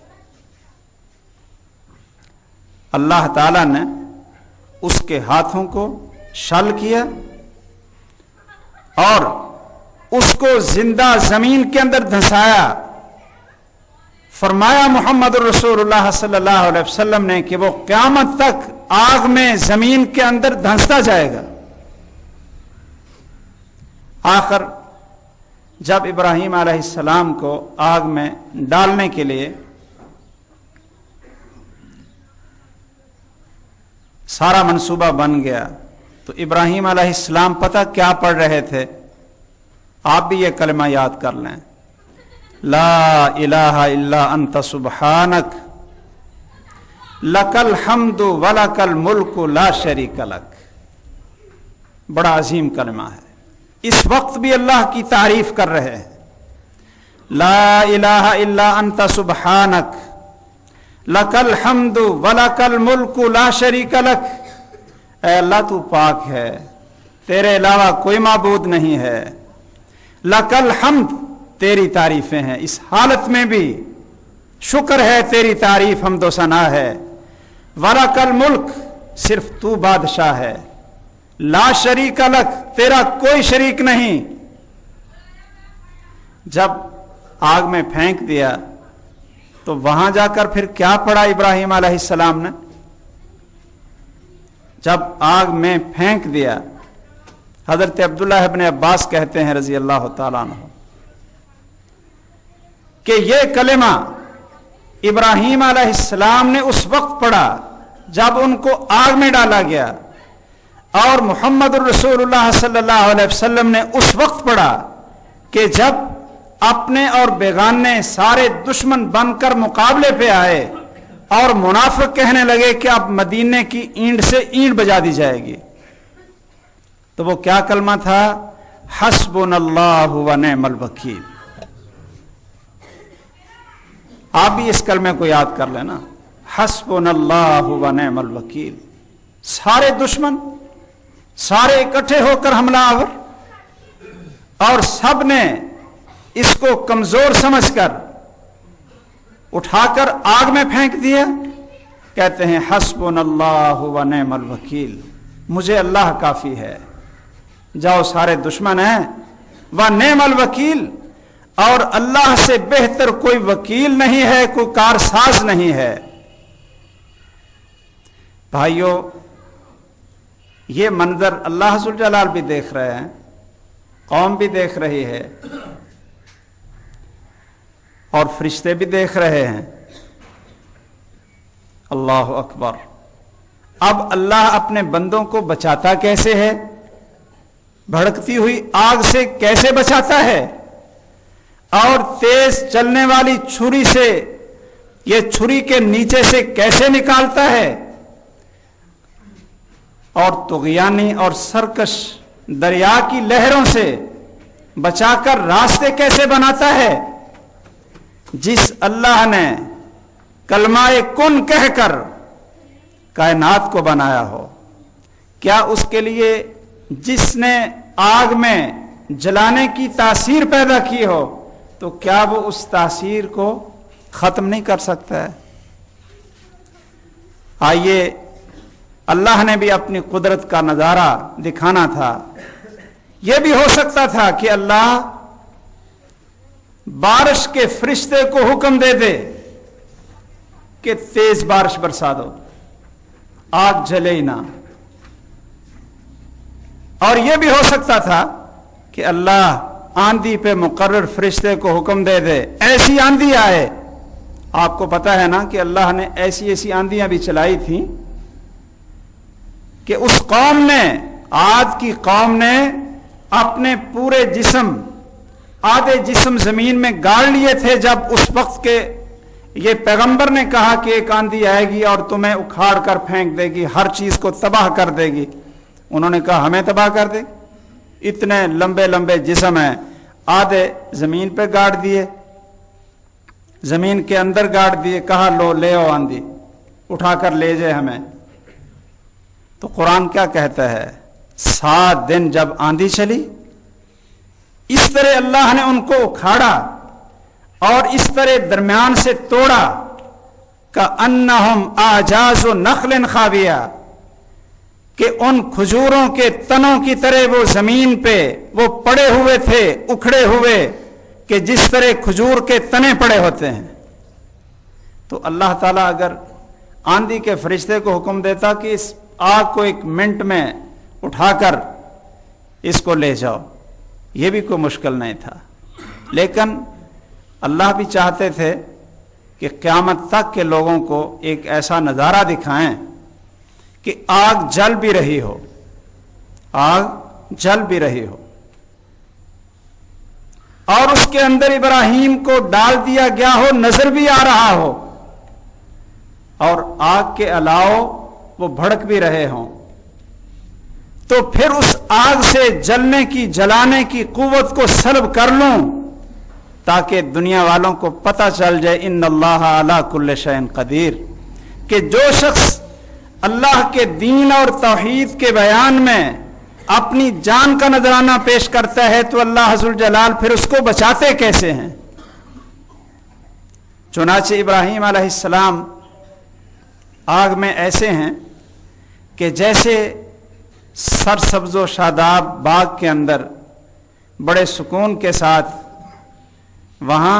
اللہ تعالیٰ نے اس کے ہاتھوں کو شل کیا اور اس کو زندہ زمین کے اندر دھنسایا۔ فرمایا محمد الرسول اللہ صلی اللہ علیہ وسلم نے کہ وہ قیامت تک آگ میں زمین کے اندر دھنستا جائے گا۔ آخر جب ابراہیم علیہ السلام کو آگ میں ڈالنے کے لیے سارا منصوبہ بن گیا تو ابراہیم علیہ السلام پتہ کیا پڑھ رہے تھے؟ آپ بھی یہ کلمہ یاد کر لیں، لا الہ الا انت سبحانک لک الحمد ولک الملک لا شریک لک۔ بڑا عظیم کلمہ ہے، اس وقت بھی اللہ کی تعریف کر رہے ہیں۔ لا الہ الا انت سبحانک لک الحمد ولک الملک لا شریک لک۔ اے اللہ تو پاک ہے، تیرے علاوہ کوئی معبود نہیں ہے۔ لک الحمد، تیری تعریفیں ہیں، اس حالت میں بھی شکر ہے، تیری تعریف حمد و ثنا ہے۔ ولک الملک، صرف تو بادشاہ ہے۔ لا شریک لک، تیرا کوئی شریک نہیں۔ جب آگ میں پھینک دیا تو وہاں جا کر پھر کیا پڑھا ابراہیم علیہ السلام نے؟ جب آگ میں پھینک دیا، حضرت عبداللہ ابن عباس کہتے ہیں رضی اللہ تعالیٰ عنہ کہ یہ کلمہ ابراہیم علیہ السلام نے اس وقت پڑھا جب ان کو آگ میں ڈالا گیا، اور محمد الرسول اللہ صلی اللہ علیہ وسلم نے اس وقت پڑھا کہ جب اپنے اور بیگانے سارے دشمن بن کر مقابلے پہ آئے اور منافق کہنے لگے کہ اب مدینے کی اینٹ سے اینٹ بجا دی جائے گی، تو وہ کیا کلمہ تھا؟ حسبنا اللہ و نعم الوکیل۔ آپ بھی اس کلمے کو یاد کر لینا، حسبنا اللہ و نعم الوکیل۔ سارے دشمن سارے اکٹھے ہو کر حملہ آور، اور سب نے اس کو کمزور سمجھ کر اٹھا کر آگ میں پھینک دیا۔ کہتے ہیں حسبنا اللہ و نعم الوکیل، مجھے اللہ کافی ہے۔ جاؤ سارے دشمن ہیں، و نعم الوکیل، اور اللہ سے بہتر کوئی وکیل نہیں ہے، کوئی کارساز نہیں ہے۔ بھائیو، یہ منظر اللہ ذوالجلال بھی دیکھ رہے ہیں، قوم بھی دیکھ رہی ہے، اور فرشتے بھی دیکھ رہے ہیں۔ اللہ اکبر۔ اب اللہ اپنے بندوں کو بچاتا کیسے ہے؟ بھڑکتی ہوئی آگ سے کیسے بچاتا ہے؟ اور تیز چلنے والی چھری سے، یہ چھری کے نیچے سے کیسے نکالتا ہے؟ اور طغیانی اور سرکش دریا کی لہروں سے بچا کر راستے کیسے بناتا ہے؟ جس اللہ نے کلمہ کن کہہ کر کائنات کو بنایا ہو، کیا اس کے لیے جس نے آگ میں جلانے کی تاثیر پیدا کی ہو، تو کیا وہ اس تاثیر کو ختم نہیں کر سکتا ہے؟ آئیے، اللہ نے بھی اپنی قدرت کا نظارہ دکھانا تھا۔ یہ بھی ہو سکتا تھا کہ اللہ بارش کے فرشتے کو حکم دے دے کہ تیز بارش برسا دو، آگ جلے ہی نہ۔ اور یہ بھی ہو سکتا تھا کہ اللہ آندھی پہ مقرر فرشتے کو حکم دے دے ایسی آندھی آئے۔ آپ کو پتا ہے نا کہ اللہ نے ایسی آندھیاں بھی چلائی تھیں کہ اس قوم نے، عاد کی قوم نے، اپنے پورے جسم، آدھے جسم زمین میں گاڑ لیے تھے جب اس وقت کے یہ پیغمبر نے کہا کہ ایک آندھی آئے گی اور تمہیں اکھاڑ کر پھینک دے گی، ہر چیز کو تباہ کر دے گی۔ انہوں نے کہا ہمیں تباہ کر دے، اتنے لمبے لمبے جسم ہیں، آدھے زمین پہ گاڑ دیے، زمین کے اندر گاڑ دیے، کہا لو لے آؤ آندھی، اٹھا کر لے جائے ہمیں۔ تو قرآن کیا کہتا ہے؟ 7 دن جب آندھی چلی، اس طرح اللہ نے ان کو اکھاڑا اور اس طرح درمیان سے توڑا، کأنہم اعجاز نخل خاویہ، کہ ان کھجوروں کے تنوں کی طرح وہ زمین پہ وہ پڑے ہوئے تھے، اکھڑے ہوئے، کہ جس طرح کھجور کے تنے پڑے ہوتے ہیں۔ تو اللہ تعالیٰ اگر آندھی کے فرشتے کو حکم دیتا کہ اس آگ کو 1 منٹ میں اٹھا کر اس کو لے جاؤ، یہ بھی کوئی مشکل نہیں تھا۔ لیکن اللہ بھی چاہتے تھے کہ قیامت تک کے لوگوں کو ایک ایسا نظارہ دکھائیں کہ آگ جل بھی رہی ہو، آگ جل بھی رہی ہو، اور اس کے اندر ابراہیم کو ڈال دیا گیا ہو، نظر بھی آ رہا ہو، اور آگ کے علاوہ وہ بھڑک بھی رہے ہوں۔ تو پھر اس آگ سے جلنے کی، جلانے کی قوت کو سلب کر لوں، تاکہ دنیا والوں کو پتہ چل جائے ان اللہ علی کل شیء قدیر، کہ جو شخص اللہ کے دین اور توحید کے بیان میں اپنی جان کا نذرانہ پیش کرتا ہے تو اللہ ذوالجلال پھر اس کو بچاتے کیسے ہیں۔ چنانچہ ابراہیم علیہ السلام آگ میں ایسے ہیں کہ جیسے سرسبز و شاداب باغ کے اندر بڑے سکون کے ساتھ وہاں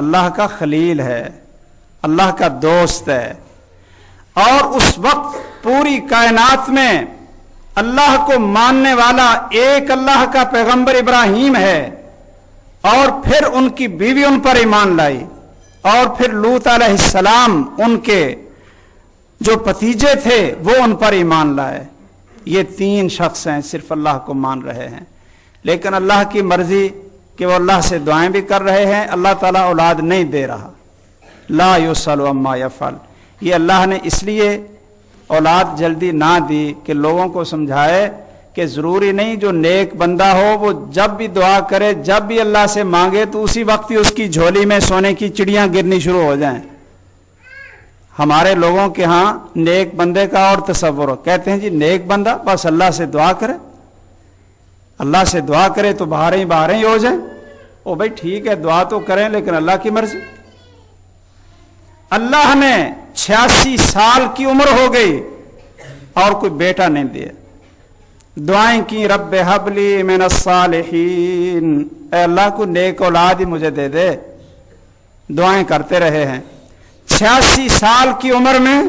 اللہ کا خلیل ہے، اللہ کا دوست ہے، اور اس وقت پوری کائنات میں اللہ کو ماننے والا ایک اللہ کا پیغمبر ابراہیم ہے، اور پھر ان کی بیوی ان پر ایمان لائی، اور پھر لوط علیہ السلام ان کے جو بھتیجے تھے وہ ان پر ایمان لائے۔ یہ 3 شخص ہیں صرف اللہ کو مان رہے ہیں، لیکن اللہ کی مرضی کہ وہ اللہ سے دعائیں بھی کر رہے ہیں، اللہ تعالیٰ اولاد نہیں دے رہا۔ لا یسأل عما یفعل، یہ اللہ نے اس لیے اولاد جلدی نہ دی کہ لوگوں کو سمجھائے کہ ضروری نہیں جو نیک بندہ ہو وہ جب بھی دعا کرے، جب بھی اللہ سے مانگے تو اسی وقت ہی اس کی جھولی میں سونے کی چڑیاں گرنی شروع ہو جائیں۔ ہمارے لوگوں کے ہاں نیک بندے کا اور تصور ہو، کہتے ہیں جی نیک بندہ بس اللہ سے دعا کرے، اللہ سے دعا کرے تو بہاریں ہی ہو جائیں۔ او بھائی ٹھیک ہے دعا تو کریں لیکن اللہ کی مرضی۔ اللہ نے 86 سال کی عمر ہو گئی اور کوئی بیٹا نہیں دیا، دعائیں کی رب ہب لی من الصالحین، اے اللہ کو نیک اولاد ہی مجھے دے دے، دعائیں کرتے رہے ہیں۔ 86 سال کی عمر میں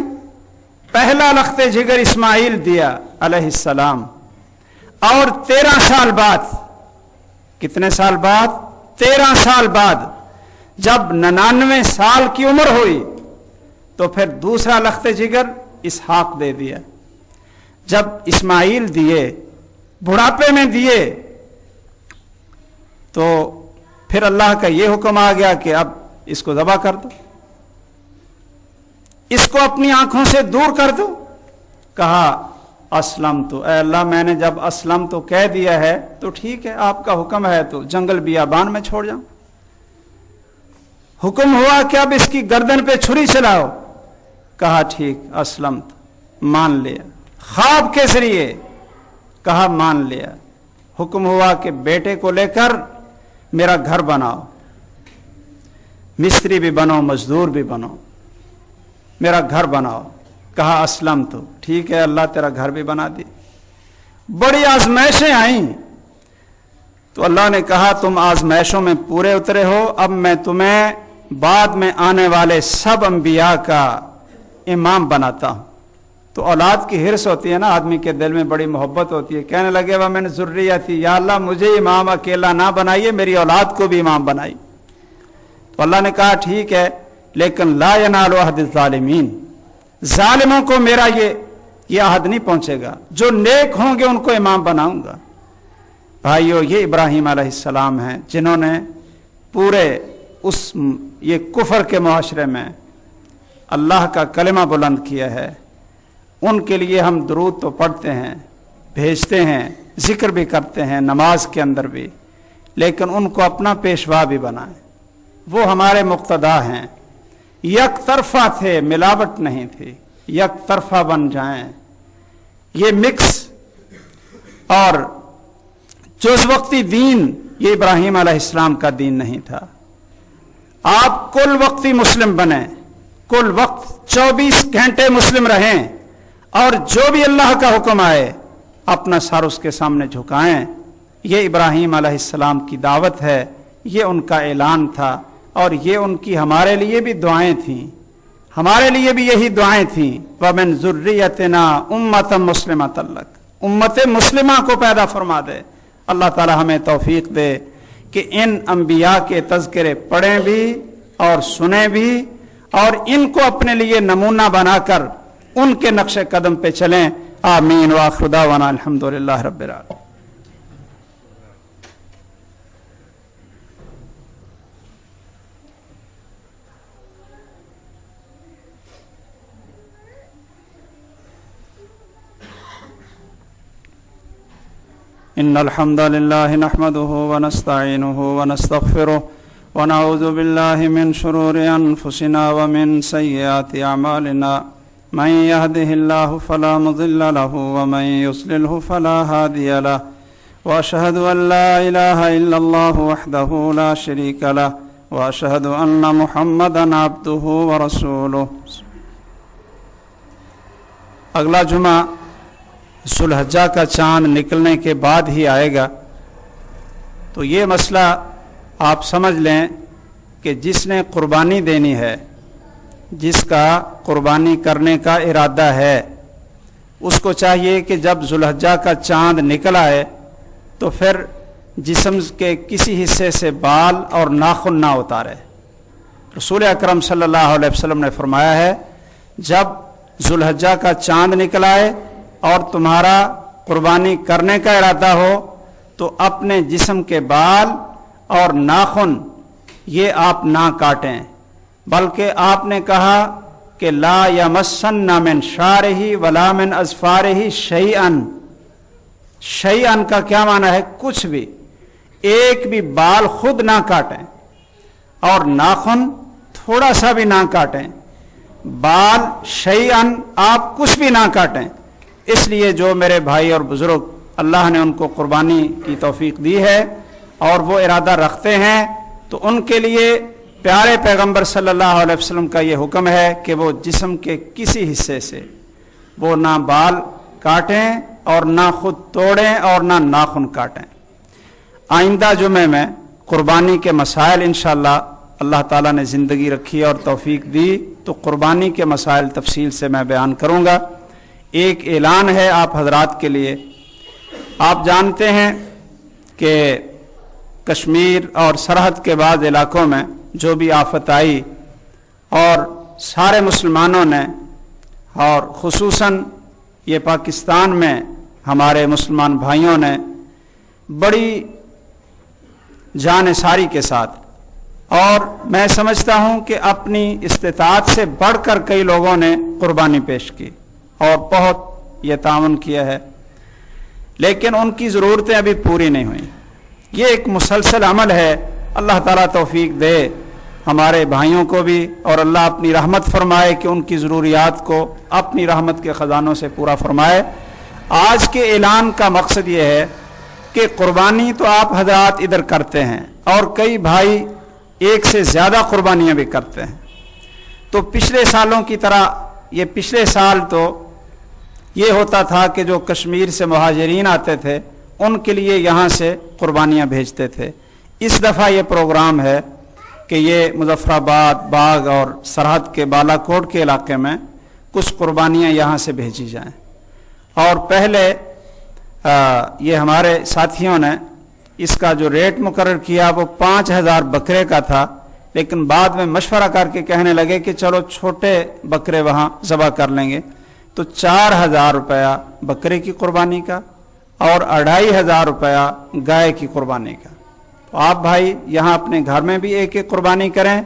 پہلا لخت جگر اسماعیل دیا علیہ السلام، اور 13 سال بعد، کتنے سال بعد؟ 13 سال بعد جب 99 سال کی عمر ہوئی تو پھر دوسرا لخت جگر اسحاق دے دیا۔ جب اسماعیل دیے، بڑھاپے میں دیے، تو پھر اللہ کا یہ حکم آ گیا کہ اب اس کو ذبح کر دو، اس کو اپنی آنکھوں سے دور کر دو۔ کہا اسلم تو، اے اللہ میں نے جب اسلم تو کہہ دیا ہے تو ٹھیک ہے، آپ کا حکم ہے تو جنگل بیابان میں چھوڑ جاؤں۔ حکم ہوا کہ اب اس کی گردن پہ چھری چلاؤ، کہا ٹھیک اسلم تو، مان لیا۔ خواب کے ذریعے کہا مان لیا۔ حکم ہوا کہ بیٹے کو لے کر میرا گھر بناؤ، مستری بھی بنو مزدور بھی بنو، میرا گھر بناؤ۔ کہا اسلم تو، ٹھیک ہے اللہ تیرا گھر بھی بنا دی۔ بڑی آزمائشیں آئیں تو اللہ نے کہا تم آزمائشوں میں پورے اترے ہو، اب میں تمہیں بعد میں آنے والے سب انبیاء کا امام بناتا ہوں۔ تو اولاد کی حرص ہوتی ہے نا آدمی کے دل میں، بڑی محبت ہوتی ہے، کہنے لگے وَمِن ذُرِّيَّتِي، یا اللہ مجھے امام اکیلا نہ بنائیے، میری اولاد کو بھی امام بنائی۔ تو اللہ نے کہا ٹھیک ہے، لیکن لا ینال عہد الظالمین، ظالموں کو میرا یہ عہد نہیں پہنچے گا، جو نیک ہوں گے ان کو امام بناؤں گا۔ بھائیو یہ ابراہیم علیہ السلام ہیں جنہوں نے پورے یہ کفر کے معاشرے میں اللہ کا کلمہ بلند کیا ہے۔ ان کے لیے ہم درود تو پڑھتے ہیں، بھیجتے ہیں، ذکر بھی کرتے ہیں نماز کے اندر بھی، لیکن ان کو اپنا پیشوا بھی بنائیں۔ وہ ہمارے مقتدا ہیں، یک طرفہ تھے، ملاوٹ نہیں تھی، یک طرفہ بن جائیں۔ یہ مکس اور جز وقتی دین یہ ابراہیم علیہ السلام کا دین نہیں تھا۔ آپ کل وقتی مسلم بنیں، کل وقت 24 گھنٹے مسلم رہیں، اور جو بھی اللہ کا حکم آئے اپنا سر اس کے سامنے جھکائیں۔ یہ ابراہیم علیہ السلام کی دعوت ہے، یہ ان کا اعلان تھا، اور یہ ان کی ہمارے لیے بھی دعائیں تھیں، ہمارے لیے بھی یہی دعائیں تھیں وَمِن ذُرِّيَّتِنَا أُمَّةً مُسْلِمَةً لَكَ، امت مسلمہ کو پیدا فرما دے۔ اللہ تعالی ہمیں توفیق دے کہ ان انبیاء کے تذکرے پڑھیں بھی اور سنیں بھی، اور ان کو اپنے لیے نمونہ بنا کر ان کے نقش قدم پہ چلیں۔ آمین وآخر دعوانا الحمدللہ رب العالمین۔ إن الحمد لله نحمده ونستعينه ونستغفره ونعوذ بالله من شرور أنفسنا ومن سيئات أعمالنا من يهده الله فلا مضل له ومن يضلله فلا هادي له وأشهد أن لا إله إلا الله وحده لا شريك له وأشهد أن محمدا عبده ورسوله۔ اگلا جمعہ ذوالحجہ کا چاند نکلنے کے بعد ہی آئے گا، تو یہ مسئلہ آپ سمجھ لیں کہ جس نے قربانی دینی ہے، جس کا قربانی کرنے کا ارادہ ہے، اس کو چاہیے کہ جب ذوالحجہ کا چاند نکل آئے تو پھر جسم کے کسی حصے سے بال اور ناخن نہ اتارے۔ رسول اکرم صلی اللہ علیہ وسلم نے فرمایا ہے جب ذوالحجہ کا چاند نکل آئے اور تمہارا قربانی کرنے کا ارادہ ہو تو اپنے جسم کے بال اور ناخن یہ آپ نہ کاٹیں، بلکہ آپ نے کہا کہ لا یمسن من شعرہ ولا من اظفارہ شیئا۔ شیئا کا کیا معنی ہے؟ کچھ بھی، ایک بھی بال خود نہ کاٹیں اور ناخن تھوڑا سا بھی نہ کاٹیں، بال شیئا آپ کچھ بھی نہ کاٹیں۔ اس لیے جو میرے بھائی اور بزرگ اللہ نے ان کو قربانی کی توفیق دی ہے اور وہ ارادہ رکھتے ہیں تو ان کے لیے پیارے پیغمبر صلی اللہ علیہ وسلم کا یہ حکم ہے کہ وہ جسم کے کسی حصے سے وہ نہ بال کاٹیں اور نہ خود توڑیں اور نہ ناخن کاٹیں۔ آئندہ جمعے میں قربانی کے مسائل انشاءاللہ اللہ تعالیٰ نے زندگی رکھی اور توفیق دی تو قربانی کے مسائل تفصیل سے میں بیان کروں گا۔ ایک اعلان ہے آپ حضرات کے لیے، آپ جانتے ہیں کہ کشمیر اور سرحد کے بعض علاقوں میں جو بھی آفت آئی اور سارے مسلمانوں نے اور خصوصاً یہ پاکستان میں ہمارے مسلمان بھائیوں نے بڑی جانثاری کے ساتھ اور میں سمجھتا ہوں کہ اپنی استطاعت سے بڑھ کر کئی لوگوں نے قربانی پیش کی اور بہت یہ تعاون کیا ہے، لیکن ان کی ضرورتیں ابھی پوری نہیں ہوئیں۔ یہ ایک مسلسل عمل ہے، اللہ تعالیٰ توفیق دے ہمارے بھائیوں کو بھی اور اللہ اپنی رحمت فرمائے کہ ان کی ضروریات کو اپنی رحمت کے خزانوں سے پورا فرمائے۔ آج کے اعلان کا مقصد یہ ہے کہ قربانی تو آپ حضرات ادھر کرتے ہیں اور کئی بھائی ایک سے زیادہ قربانیاں بھی کرتے ہیں، تو پچھلے سالوں کی طرح یہ پچھلے سال تو یہ ہوتا تھا کہ جو کشمیر سے مہاجرین آتے تھے ان کے لیے یہاں سے قربانیاں بھیجتے تھے۔ اس دفعہ یہ پروگرام ہے کہ یہ مظفر آباد، باغ اور سرحد کے بالا کوٹ کے علاقے میں کچھ قربانیاں یہاں سے بھیجی جائیں۔ اور پہلے یہ ہمارے ساتھیوں نے اس کا جو ریٹ مقرر کیا وہ 5000 بکرے کا تھا، لیکن بعد میں مشورہ کر کے کہنے لگے کہ چلو چھوٹے بکرے وہاں ذبح کر لیں گے، تو 4000 روپیہ بکرے کی قربانی کا اور 2500 روپیہ گائے کی قربانی کا۔ تو آپ بھائی یہاں اپنے گھر میں بھی ایک ایک قربانی کریں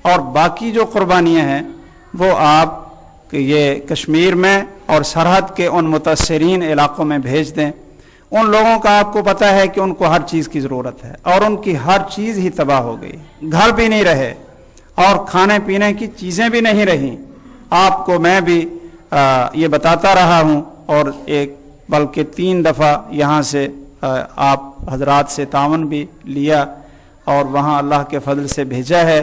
اور باقی جو قربانیاں ہیں وہ آپ یہ کشمیر میں اور سرحد کے ان متاثرین علاقوں میں بھیج دیں۔ ان لوگوں کا آپ کو پتہ ہے کہ ان کو ہر چیز کی ضرورت ہے اور ان کی ہر چیز ہی تباہ ہو گئی، گھر بھی نہیں رہے اور کھانے پینے کی چیزیں بھی نہیں رہیں۔ آپ کو میں بھی یہ بتاتا رہا ہوں اور بلکہ 3 دفعہ یہاں سے آپ حضرات سے تعاون بھی لیا اور وہاں اللہ کے فضل سے بھیجا ہے۔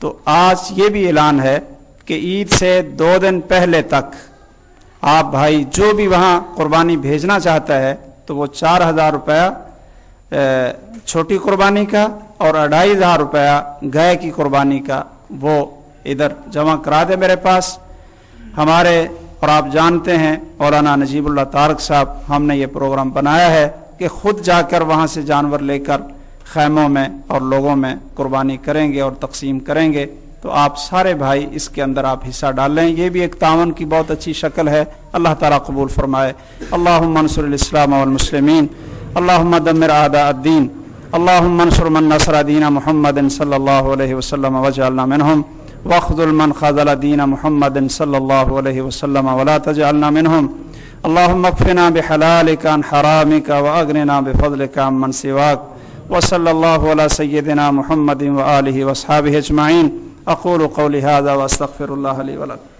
تو آج یہ بھی اعلان ہے کہ عید سے 2 دن پہلے تک آپ بھائی جو بھی وہاں قربانی بھیجنا چاہتا ہے تو وہ 4000 روپیہ چھوٹی قربانی کا اور 2500 روپیہ گائے کی قربانی کا وہ ادھر جمع کرا دے میرے پاس۔ ہمارے اور آپ جانتے ہیں مولانا نجیب اللہ طارق صاحب، ہم نے یہ پروگرام بنایا ہے کہ خود جا کر وہاں سے جانور لے کر خیموں میں اور لوگوں میں قربانی کریں گے اور تقسیم کریں گے۔ تو آپ سارے بھائی اس کے اندر آپ حصہ ڈال لیں، یہ بھی ایک تعاون کی بہت اچھی شکل ہے، اللہ تعالیٰ قبول فرمائے۔ اللہم انصر الاسلام والمسلمین، اللہم دمر اعداء الدین، اللہم انصر من نصر دین محمد صلی اللہ علیہ وسلم واجعلنا منہم، واخذل من خذل دین محمد صلی اللہ علیہ وسلم ولا تجعلنا منہم، اللہم اکفنا بحلالک عن حرامک واغننا بفضلک عن من سواک، وصلی اللہ علی سیدنا محمد وآلہ واصحابہ اجمعین۔ اقول قولی ھذا واستغفر اللہ لی ولکم۔